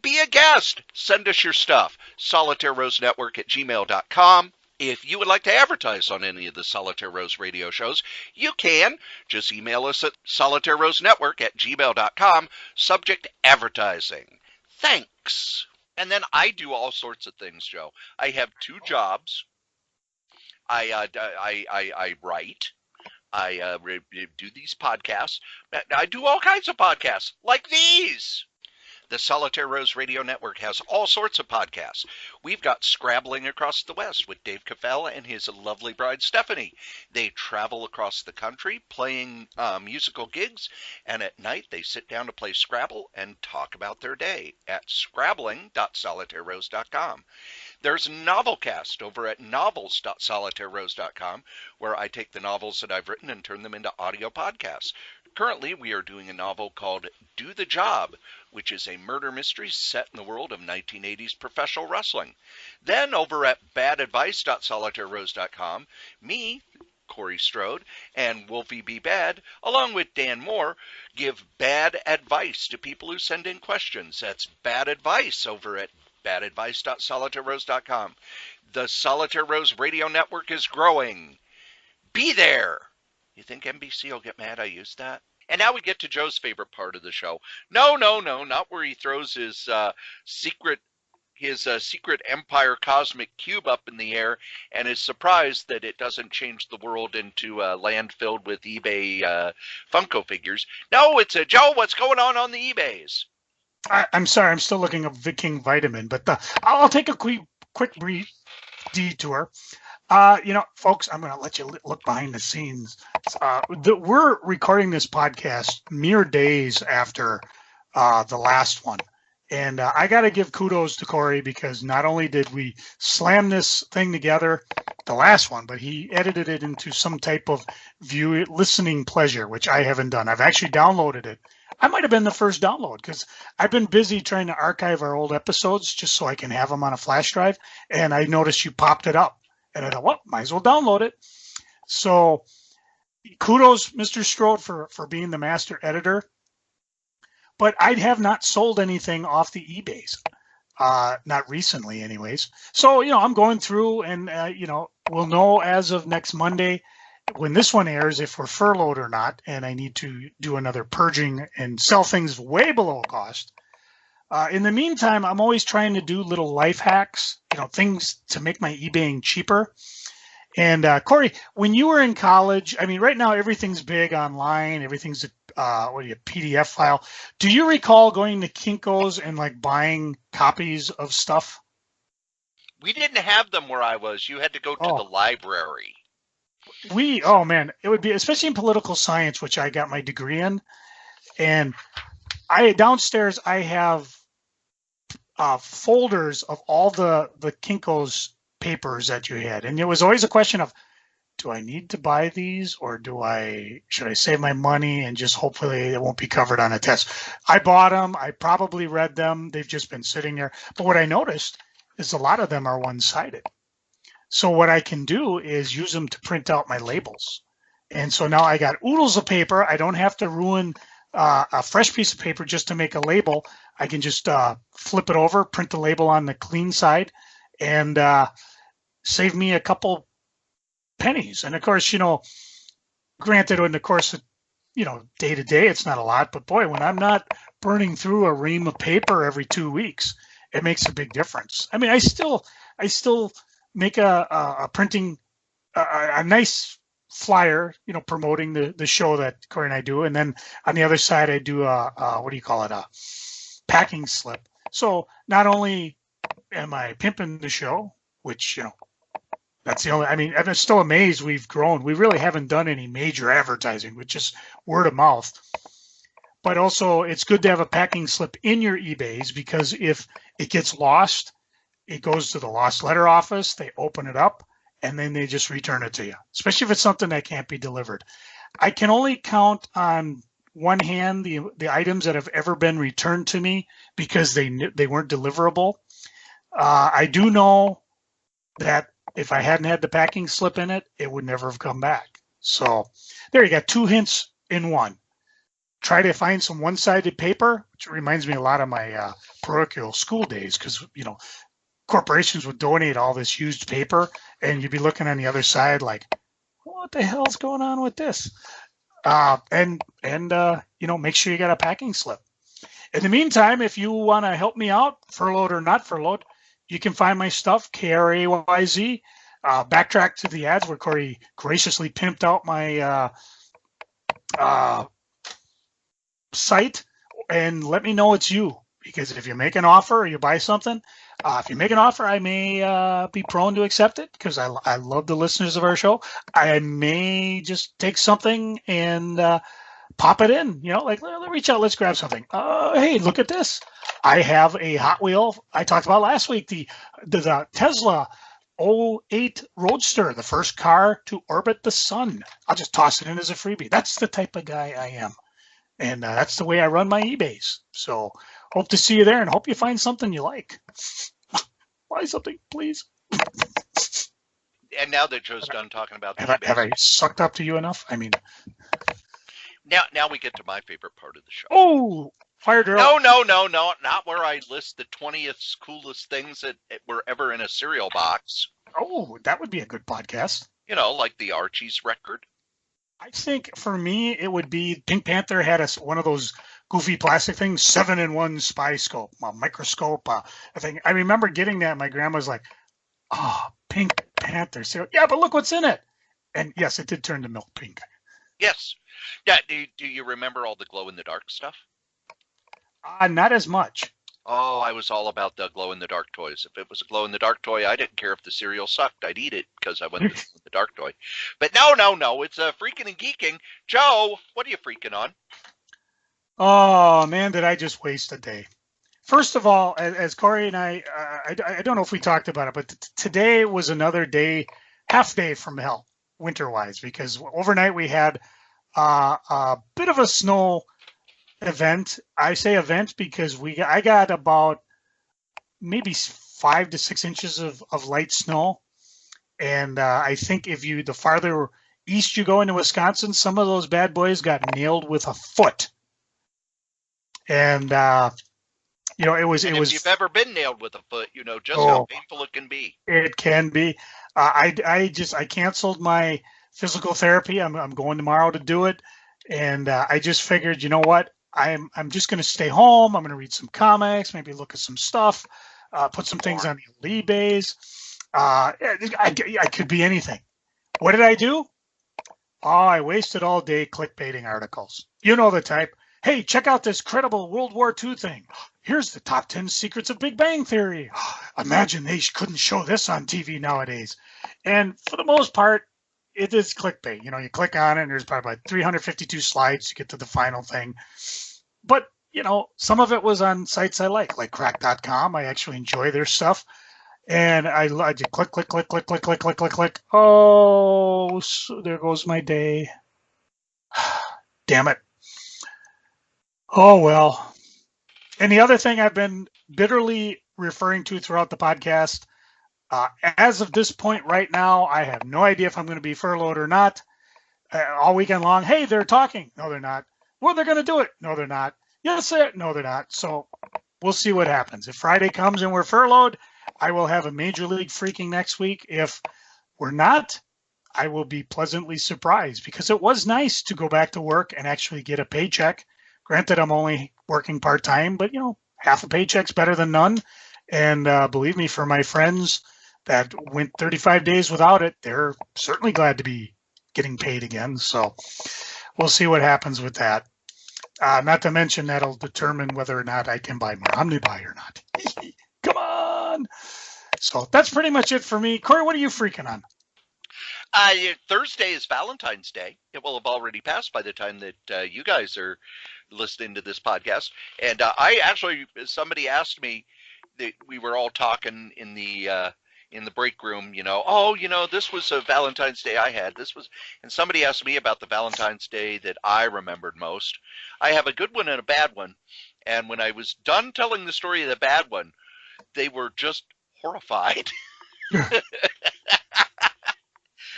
be a guest. Send us your stuff. SolitaireRoseNetwork@gmail.com. If you would like to advertise on any of the Solitaire Rose radio shows, you can. Just email us at SolitaireRoseNetwork@gmail.com. Subject advertising. Thanks. And then I do all sorts of things, Joe. I have 2 jobs. I write. I do these podcasts. I do all kinds of podcasts like these. The Solitaire Rose Radio Network has all sorts of podcasts. We've got Scrabbling Across the West with Dave Caffell and his lovely bride, Stephanie. They travel across the country playing musical gigs, and at night they sit down to play Scrabble and talk about their day at scrabbling.solitairerose.com. There's Novelcast over at novels.solitairerose.com, where I take the novels that I've written and turn them into audio podcasts. Currently, we are doing a novel called Do the Job, which is a murder mystery set in the world of 1980s professional wrestling. Then over at badadvice.solitairerose.com, me, Cory Strode, and Wolfie B. Bad, along with Dan Moore, give bad advice to people who send in questions. That's bad advice over at badadvice.solitairerose.com. The Solitaire Rose Radio Network is growing. Be there. You think NBC will get mad I used that? And now we get to Joe's favorite part of the show. No, not where he throws his secret Empire cosmic cube up in the air and is surprised that it doesn't change the world into a land filled with eBay Funko figures. No, it's Joe, what's going on the eBays? I'm sorry, I'm still looking up Viking Vitamin, but I'll take a quick brief detour. Folks, I'm going to let you look behind the scenes. We're recording this podcast mere days after the last one. And I got to give kudos to Cory because not only did we slam this thing together, the last one, but he edited it into some type of listening pleasure, which I haven't done. I've actually downloaded it. I might have been the first download because I've been busy trying to archive our old episodes just so I can have them on a flash drive. And I noticed you popped it up. And I thought, well, might as well download it. So kudos, Mr. Strode, for being the master editor. But I have not sold anything off the eBays, not recently anyways. So, I'm going through and, we'll know as of next Monday when this one airs if we're furloughed or not. And I need to do another purging and sell things way below cost. In the meantime, I'm always trying to do little life hacks, things to make my eBaying cheaper. And Cory, when you were in college, I mean, right now everything's big online. Everything's a PDF file. Do you recall going to Kinko's and buying copies of stuff? We didn't have them where I was. You had to go to the library. It would be, especially in political science, which I got my degree in. And downstairs I have folders of all the Kinko's papers that you had. And it was always a question of, do I need to buy these or should I save my money and just hopefully it won't be covered on a test? I bought them. I probably read them. They've just been sitting there. But what I noticed is a lot of them are one-sided. So what I can do is use them to print out my labels. And so now I got oodles of paper. I don't have to ruin a fresh piece of paper just to make a label. I can just flip it over, print the label on the clean side, and save me a couple pennies. And of course, granted, in the course of, day to day, it's not a lot, but boy, when I'm not burning through a ream of paper every 2 weeks, it makes a big difference. I mean, I still make a printing, a nice flyer, promoting the show that Cory and I do. And then on the other side, I do a packing slip. So not only am I pimping the show, which, that's the only, I'm still amazed we've grown. We really haven't done any major advertising with just word of mouth. But also it's good to have a packing slip in your eBays because if it gets lost, it goes to the lost letter office, they open it up, and then they just return it to you, especially if it's something that can't be delivered. I can only count on one hand the items that have ever been returned to me because they weren't deliverable. I do know that if I hadn't had the packing slip in it, it would never have come back. So there you got 2 hints in one. try to find some one-sided paper, which reminds me a lot of my parochial school days, because corporations would donate all this used paper, and you'd be looking on the other side like, what the hell's going on with this? And make sure you got a packing slip. In the meantime, if you want to help me out, furloughed or not furloughed, you can find my stuff, KRAYZ. Backtrack to the ads where Cory graciously pimped out my site, and let me know it's you. Because if you make an offer or you buy something, if you make an offer, I may be prone to accept it because I love the listeners of our show. I may just take something and pop it in, like reach out, let's grab something. Hey, look at this. I have a Hot Wheel I talked about last week, the Tesla 08 Roadster, the first car to orbit the sun. I'll just toss it in as a freebie. That's the type of guy I am. And that's the way I run my eBays. So hope to see you there and hope you find something you like. Buy something, please. And now that Joe's done talking about the have I sucked up to you enough? I mean, now we get to my favorite part of the show. Oh, fire drill. No, not where I list the 20th coolest things that were ever in a cereal box. Oh, that would be a good podcast. Like the Archie's record. I think for me, it would be Pink Panther had one of those goofy plastic things, 7-in-1 spy scope, a microscope. I think I remember getting that. My grandma's like, Pink Panther. So, yeah, but look what's in it. And yes, it did turn to milk pink. Yes. Yeah. Do you remember all the glow-in-the-dark stuff? Not as much. Oh, I was all about the glow-in-the-dark toys. If it was a glow-in-the-dark toy, I didn't care if the cereal sucked. I'd eat it because I wanted the dark toy. But no. It's freaking and geeking. Joe, what are you freaking on? Oh, man, did I just waste a day. First of all, as Cory and I don't know if we talked about it, but today was another day, half day from hell, winter-wise, because overnight we had a bit of a snow event. I say event because I got about maybe 5 to 6 inches of light snow. And I think the farther east you go into Wisconsin, some of those bad boys got nailed with a foot. And, it was. If you've ever been nailed with a foot, just how painful it can be. It can be. I canceled my physical therapy. I'm going tomorrow to do it. And I just figured, you know what? I'm just going to stay home. I'm going to read some comics, maybe look at some stuff, put some things on the eBays. I could be anything. What did I do? Oh, I wasted all day clickbaiting articles. You know the type. Hey, check out this credible World War II thing. Here's the top 10 secrets of Big Bang Theory. Imagine they couldn't show this on TV nowadays. And for the most part, it is clickbait. You click on it and there's probably about 352 slides to get to the final thing. But, some of it was on sites I like crack.com. I actually enjoy their stuff. And I just click. Oh, so there goes my day. Damn it. Oh, well. And the other thing I've been bitterly referring to throughout the podcast, as of this point right now, I have no idea if I'm going to be furloughed or not. All weekend long, hey, they're talking. No, they're not. Well, they're going to do it. No, they're not. Yes, sir. No, they're not. So we'll see what happens. If Friday comes and we're furloughed, I will have a major league freaking next week. If we're not, I will be pleasantly surprised because it was nice to go back to work and actually get a paycheck. Granted, I'm only working part-time, but, half a paycheck's better than none. And believe me, for my friends that went 35 days without it, they're certainly glad to be getting paid again. So we'll see what happens with that. Not to mention that'll determine whether or not I can buy more Omnibuy or not. Come on. So that's pretty much it for me. Cory, what are you freaking on? Thursday is Valentine's Day. It will have already passed by the time that you guys are listening to this podcast. And somebody asked me that we were all talking in the break room, this was a Valentine's Day I had. And somebody asked me about the Valentine's Day that I remembered most. I have a good one and a bad one. And when I was done telling the story of the bad one, they were just horrified.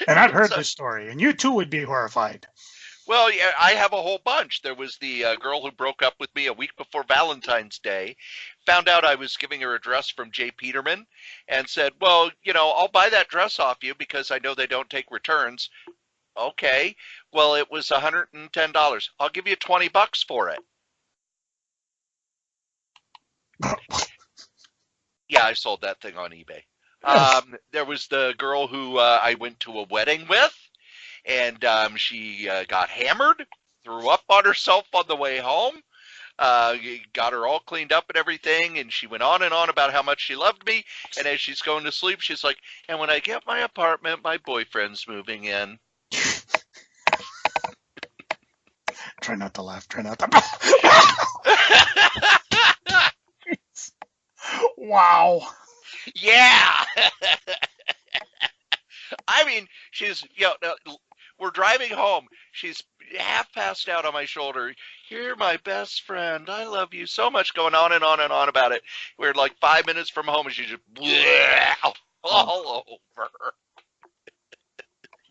And I've heard this story, and you too would be horrified. Well, yeah, I have a whole bunch. There was the girl who broke up with me a week before Valentine's Day, found out I was giving her a dress from J. Peterman, and said, well, I'll buy that dress off you because I know they don't take returns. Okay. Well, it was $110. I'll give you $20 for it. Yeah, I sold that thing on eBay. Yes. There was the girl who I went to a wedding with, and she got hammered, threw up on herself on the way home, got her all cleaned up and everything, and she went on and on about how much she loved me, and as she's going to sleep, she's like, and when I get my apartment, my boyfriend's moving in. Try not to laugh. Wow. Yeah. I mean, she's, we're driving home. She's half passed out on my shoulder. You're my best friend. I love you so much, going on and on and on about it. We're like 5 minutes from home, and she's just all over.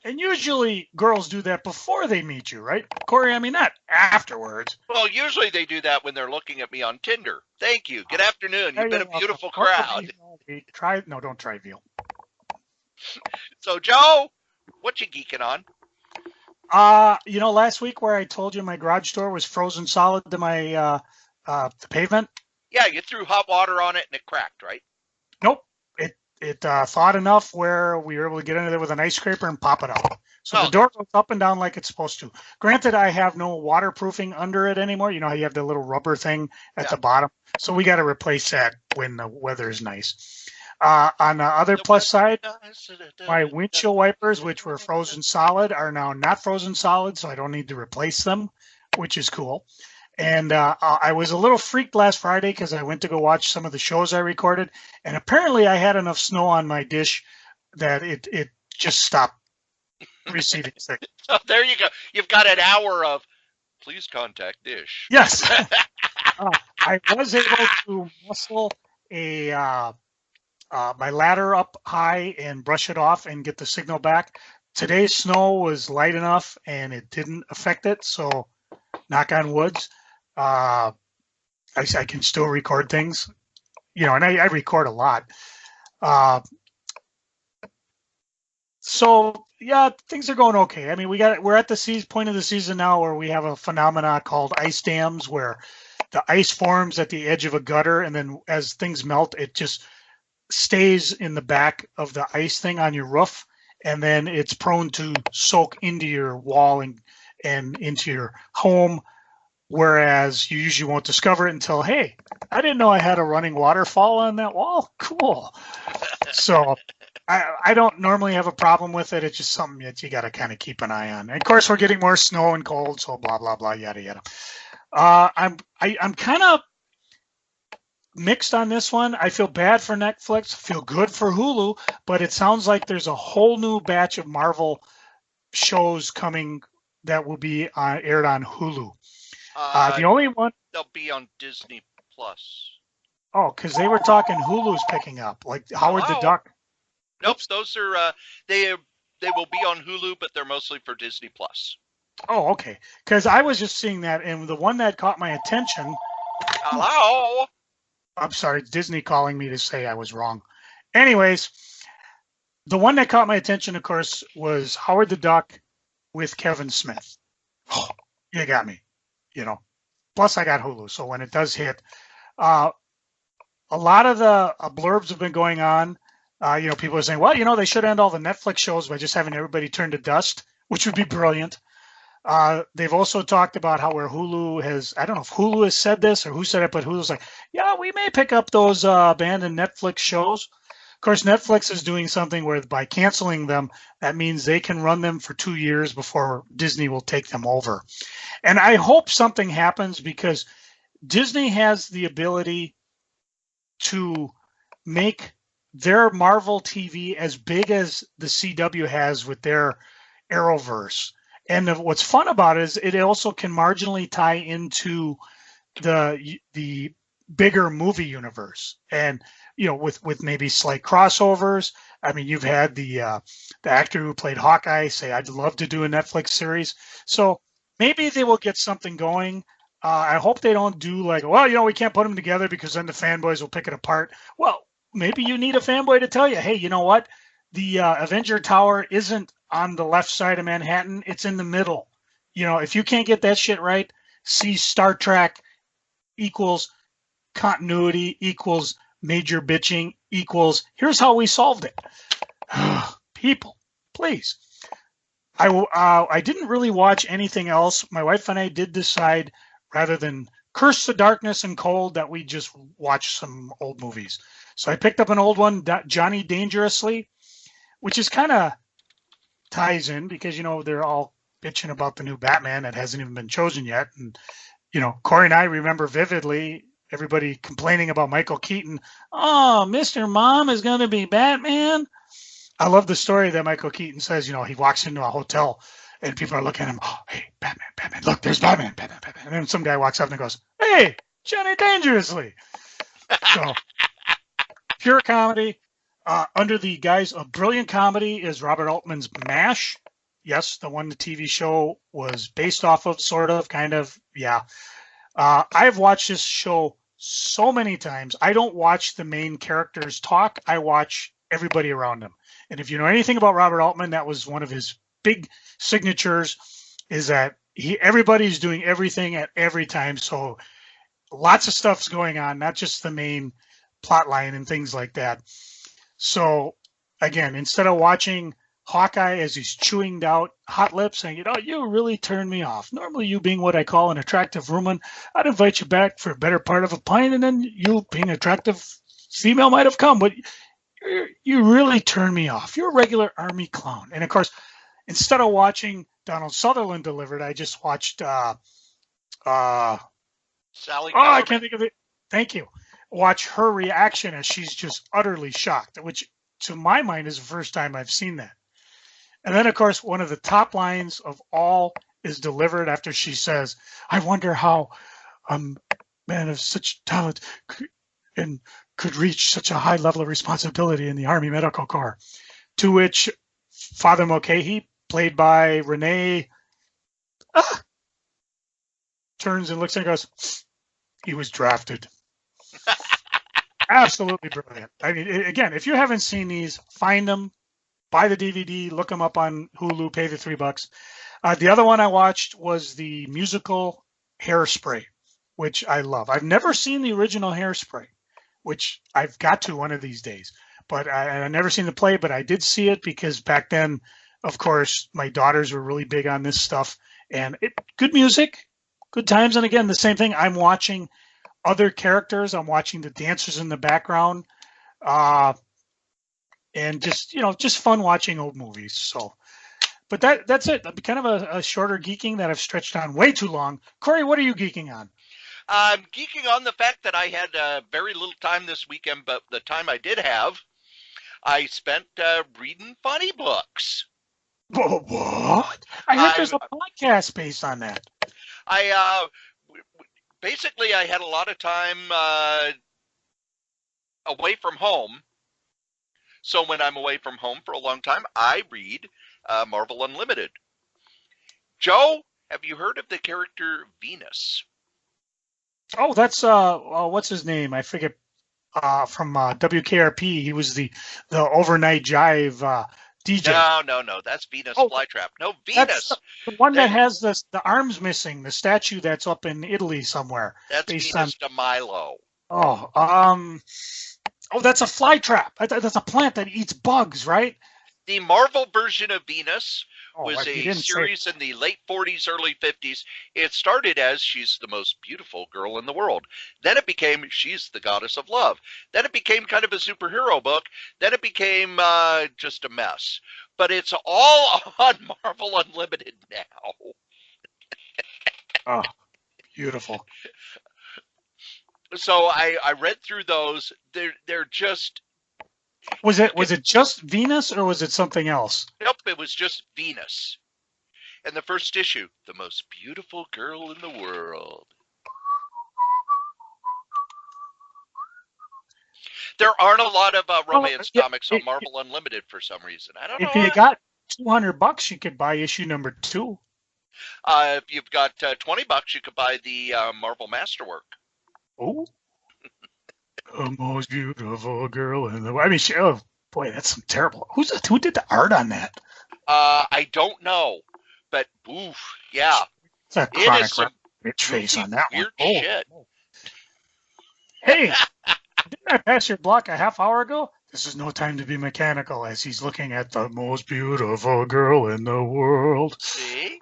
And usually girls do that before they meet you, right, Corey? I mean, not afterwards. Well, usually they do that when they're looking at me on Tinder. Thank you. Good afternoon. You've been a beautiful crowd. Don't try veal. So, Joe, what you geeking on? Last week where I told you my garage door was frozen solid to my the pavement. Yeah, you threw hot water on it and it cracked, right? Nope. It thawed enough where we were able to get under there with an ice scraper and pop it up. So the door goes up and down like it's supposed to. Granted, I have no waterproofing under it anymore. You know how you have the little rubber thing at the bottom? So we got to replace that when the weather is nice. On the other plus side, my windshield wipers, which were frozen solid, are now not frozen solid, so I don't need to replace them, which is cool. And I was a little freaked last Friday because I went to go watch some of the shows I recorded, and apparently I had enough snow on my dish that it just stopped receiving signal. So there you go. You've got an hour of please contact Dish. Yes. I was able to muscle my ladder up high and brush it off and get the signal back. Today's snow was light enough and it didn't affect it, so knock on woods. I can still record things, and I record a lot. So yeah, things are going okay. I mean, we're at the point of the season now where we have a phenomena called ice dams, where the ice forms at the edge of a gutter, and then as things melt, it just stays in the back of the ice thing on your roof, and then it's prone to soak into your wall and into your home. Whereas you usually won't discover it until, hey, I didn't know I had a running waterfall on that wall. Cool. So I don't normally have a problem with it. It's just something that you got to kind of keep an eye on. And of course, we're getting more snow and cold, so blah, blah, blah, yada, yada. I'm kind of mixed on this one. I feel bad for Netflix, feel good for Hulu, but it sounds like there's a whole new batch of Marvel shows coming that will be aired on Hulu. The only one they'll be on Disney Plus. Oh, because they were talking Hulu's picking up, like Howard the Duck. Nope, those are they will be on Hulu, but they're mostly for Disney Plus. Oh, okay. Because I was just seeing that, and the one that caught my attention. Hello. I'm sorry, Disney calling me to say I was wrong. Anyways, the one that caught my attention, of course, was Howard the Duck with Kevin Smith. Oh, you got me. Plus I got Hulu, so when it does hit, a lot of the blurbs have been going on. People are saying, well, they should end all the Netflix shows by just having everybody turn to dust, which would be brilliant. They've also talked about how where Hulu has, I don't know if Hulu has said this or who said it, but Hulu's like, yeah, we may pick up those abandoned Netflix shows. Of course, Netflix is doing something where by canceling them, that means they can run them for 2 years before Disney will take them over. And I hope something happens because Disney has the ability to make their Marvel TV as big as the CW has with their Arrowverse. And what's fun about it is it also can marginally tie into the bigger movie universe. And with maybe slight crossovers. I mean, you've had the actor who played Hawkeye say, I'd love to do a Netflix series. So maybe they will get something going. I hope they don't do like, well, we can't put them together because then the fanboys will pick it apart. Well, maybe you need a fanboy to tell you, hey, you know what? The Avenger Tower isn't on the left side of Manhattan. It's in the middle. If you can't get that shit right, see Star Trek equals continuity equals major bitching equals here's how we solved it. People, please. I didn't really watch anything else. My wife and I did decide, rather than curse the darkness and cold, that we just watch some old movies. So I picked up an old one, Johnny Dangerously, which is kind of ties in because, they're all bitching about the new Batman that hasn't even been chosen yet. And, Cory and I remember vividly everybody complaining about Michael Keaton. Oh, Mr. Mom is going to be Batman. I love the story that Michael Keaton says, he walks into a hotel and people are looking at him. Oh, hey, Batman, look, there's Batman. And then some guy walks up and goes, hey, Johnny Dangerously. So pure comedy. Under the guise of brilliant comedy is Robert Altman's MASH. Yes, the one the TV show was based off of, sort of, kind of, yeah. I've watched this show so many times. I don't watch the main characters talk. I watch everybody around them. And if you know anything about Robert Altman, that was one of his big signatures, is that everybody's doing everything at every time. So lots of stuff's going on, not just the main plot line and things like that. So again, instead of watching Hawkeye as he's chewing out hot lips saying, you really turned me off. Normally you being what I call an attractive woman, I'd invite you back for a better part of a pint, and then you being an attractive female might have come, but you really turned me off. You're a regular army clown. And of course, instead of watching Donald Sutherland delivered, I just watched Sally. I can't think of it. Thank you. Watch her reaction as she's just utterly shocked, which to my mind is the first time I've seen that. And then, of course, one of the top lines of all is delivered after she says, I wonder how a man of such talent could reach such a high level of responsibility in the Army Medical Corps. To which Father Mulcahy, played by Renee, turns and looks and goes, he was drafted. Absolutely brilliant. I mean, again, if you haven't seen these, find them, buy the DVD, look them up on Hulu, pay the $3. The other one I watched was the musical Hairspray, which I love. I've never seen the original Hairspray, which I've got to one of these days. But I've never seen the play, but I did see it because back then, of course, my daughters were really big on this stuff. And good music, good times. And again, the same thing. I'm watching other characters. I'm watching the dancers in the background. And just fun watching old movies. So, but that's it. Kind of a shorter geeking that I've stretched on way too long. Cory, what are you geeking on? I'm geeking on the fact that I had very little time this weekend, but the time I did have, I spent reading funny books. What? I heard there's a podcast based on that. Basically, I had a lot of time away from home. So when I'm away from home for a long time, I read Marvel Unlimited. Joe, have you heard of the character Venus? Oh, that's what's his name? I forget. From WKRP, he was the overnight jive DJ. No, that's Venus Flytrap. No, Venus. That's the one that has the arms missing, the statue that's up in Italy somewhere. That's Venus de Milo. That's a flytrap. That's a plant that eats bugs, right? The Marvel version of Venus was a series in the late 40s, early 50s. It started as she's the most beautiful girl in the world. Then it became she's the goddess of love. Then it became kind of a superhero book. Then it became just a mess. But it's all on Marvel Unlimited now. Oh, beautiful. So I read through those. They're just... Was it just Venus or was it something else? Nope, it was just Venus. And the first issue, the most beautiful girl in the world. There aren't a lot of romance comics on Marvel Unlimited for some reason. I don't know. If you got $200, you could buy issue number 2. If you've got $20, you could buy the Marvel Masterwork. Oh, the most beautiful girl in the. I mean, oh boy, that's some terrible. Who did the art on that? I don't know, but oof, yeah, It's a it is chronic some bitch face goofy, on that weird one. shit. Hey, didn't I pass your block a half hour ago? This is no time to be mechanical as he's looking at the most beautiful girl in the world. See?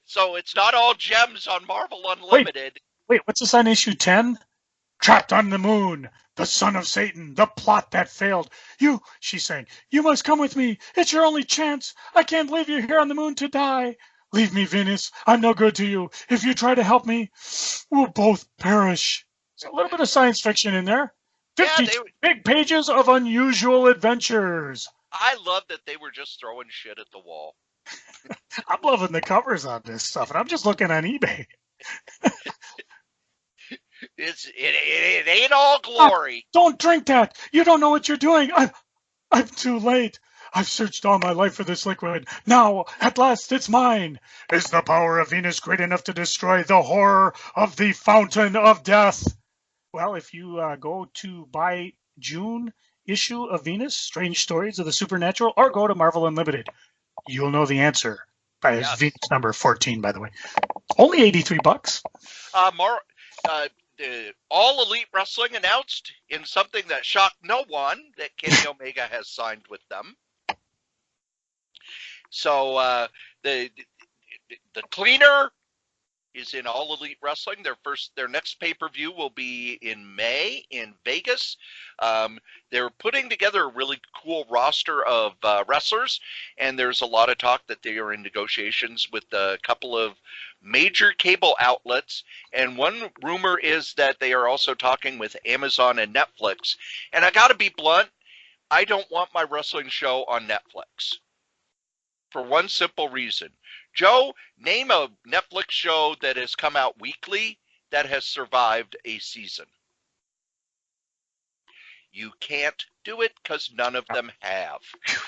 So it's not all gems on Marvel Unlimited. Wait, what's this on issue 10? Trapped on the moon, the son of Satan, the plot that failed. She's saying, you must come with me. It's your only chance. I can't leave you here on the moon to die. Leave me, Venus. I'm no good to you. If you try to help me, we'll both perish. There's a little bit of science fiction in there. 50 big pages of unusual adventures. I love that they were just throwing shit at the wall. I'm loving the covers on this stuff, and I'm just looking on eBay. It ain't all glory. Don't drink that. You don't know what you're doing. I'm too late. I've searched all my life for this liquid. Now, at last, it's mine. Is the power of Venus great enough to destroy the horror of the fountain of death? Well, if you go to buy June issue of Venus, Strange Stories of the Supernatural, or go to Marvel Unlimited, you'll know the answer. Yes. Venus number 14, by the way. Only $83. All Elite Wrestling announced in something that shocked no one that Kenny Omega has signed with them. So the cleaner is in All Elite Wrestling. Their next pay-per-view will be in May in Vegas. They're putting together a really cool roster of wrestlers, and there's a lot of talk that they are in negotiations with a couple of major cable outlets, and one rumor is that they are also talking with Amazon and Netflix. And I gotta be blunt, I don't want my wrestling show on Netflix. For one simple reason. Joe, name a Netflix show that has come out weekly that has survived a season. You can't do it because none of them have.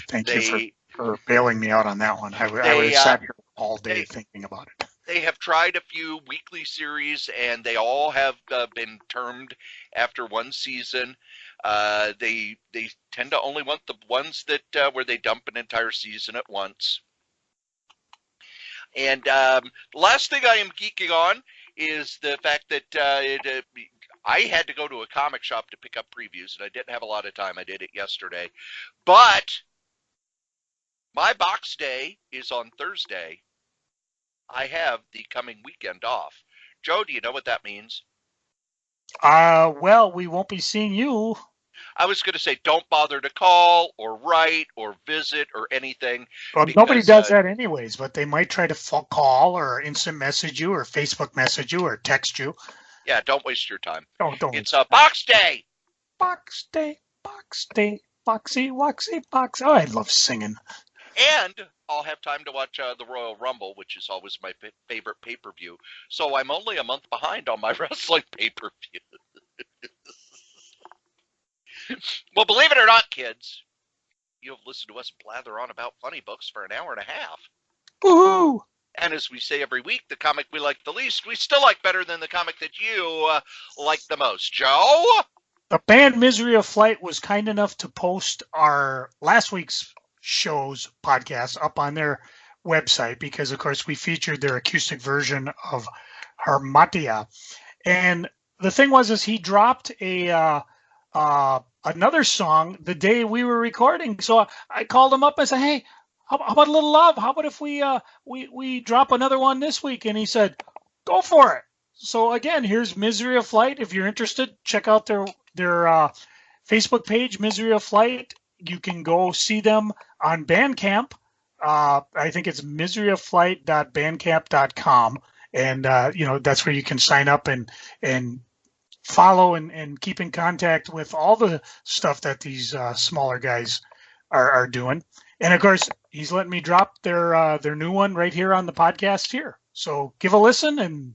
Thank you for bailing me out on that one. I would have sat here all day thinking about it. They have tried a few weekly series, and they all have been termed after one season. They tend to only want the ones that where they dump an entire season at once. And the last thing I am geeking on is the fact that I had to go to a comic shop to pick up previews, and I didn't have a lot of time. I did it yesterday. But my box day is on Thursday. I have the coming weekend off. Joe, do you know what that means? Well, we won't be seeing you. I was going to say, don't bother to call or write or visit or anything. Well, because, nobody does that anyways, but they might try to call or instant message you or Facebook message you or text you. Yeah, don't waste your time. Don't. It's a box day. Box day, box day, boxy, waxy, box. Oh, I love singing. And I'll have time to watch the Royal Rumble, which is always my favorite pay-per-view. So I'm only a month behind on my wrestling pay-per-view. Well, believe it or not, kids, you have listened to us blather on about funny books for an hour and a half. Woohoo! And as we say every week, the comic we like the least, we still like better than the comic that you like the most. Joe? The band Misery of Flight was kind enough to post our last week's show's podcast up on their website because, of course, we featured their acoustic version of Harmatia. And the thing is he dropped another song the day we were recording. So I called him up and said, hey, how about a little love? How about if we drop another one this week? And he said, go for it. So again, here's Misery of Flight. If you're interested, check out their Facebook page, Misery of Flight. You can go see them on Bandcamp. I think it's miseryofflight.bandcamp.com. And, that's where you can sign up and follow and keep in contact with all the stuff that these smaller guys are doing. And of course, he's letting me drop their new one right here on the podcast here. So give a listen and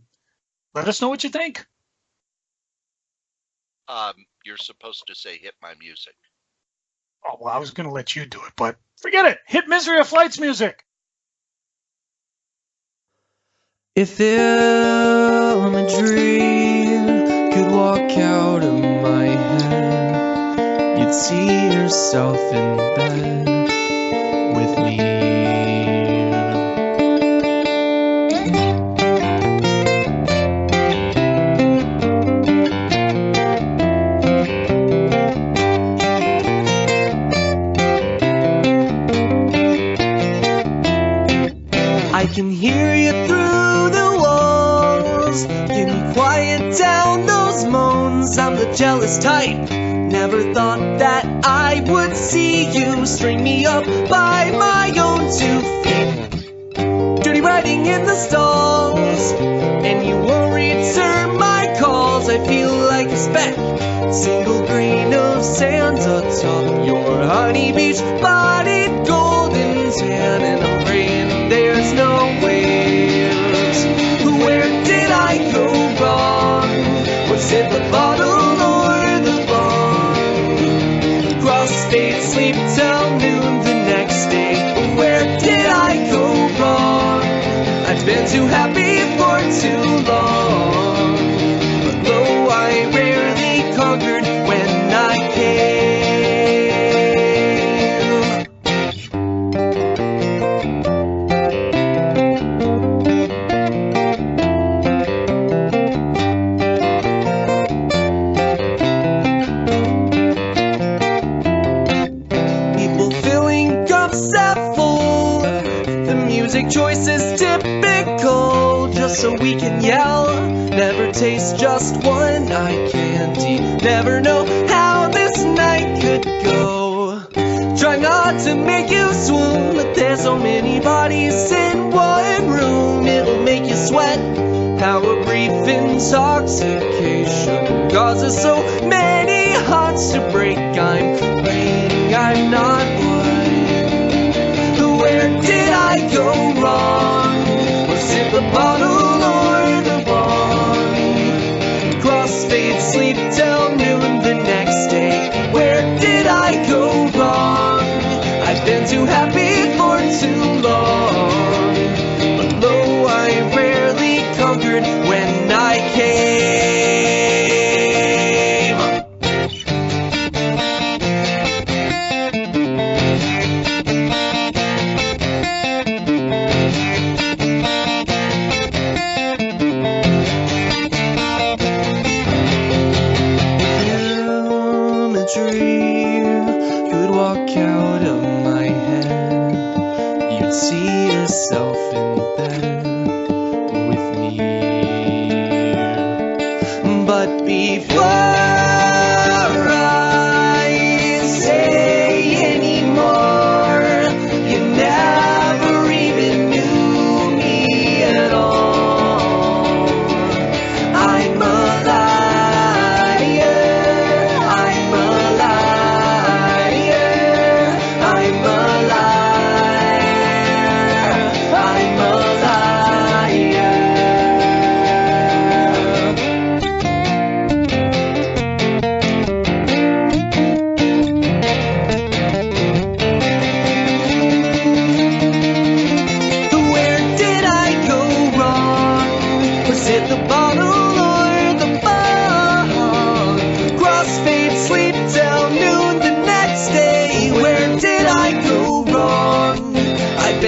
let us know what you think. You're supposed to say hit my music. Oh, well, I was going to let you do it, but Forget it. Hit Misery of Flight's music. If imagery could walk out of my head, you'd see yourself in bed with me. I can hear you through the walls. Can you quiet down those moans? I'm the jealous type. Never thought that I would see you string me up by my own 2 feet. Dirty writing in the stalls, and you won't return my calls. I feel like a speck, single grain of sand atop your honey beach bodied golden tan, and I'm praying there's no waves. Where did I go wrong? Was it the bottle or the bong? Crossfade, sleep till noon the next day. Where did I go wrong? I've been too happy for too long, but though I rarely conquered when I came. Music choice is typical, just so we can yell. Never taste just one eye candy. Never know how this night could go. Try not to make you swoon, but there's so many bodies in one room. It'll make you sweat. How a brief intoxication causes so many hearts to break. I'm praying I'm not one. Where did I go wrong? Was it the bottle or the bong? Crossfade, sleep till noon the next day. Where did I go wrong? I've been too happy for too long, but though I rarely conquered when I came. Could walk out of my head, you'd see yourself in bed with me. But before I say anymore, you never even knew me at all. I'm a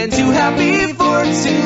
too happy for too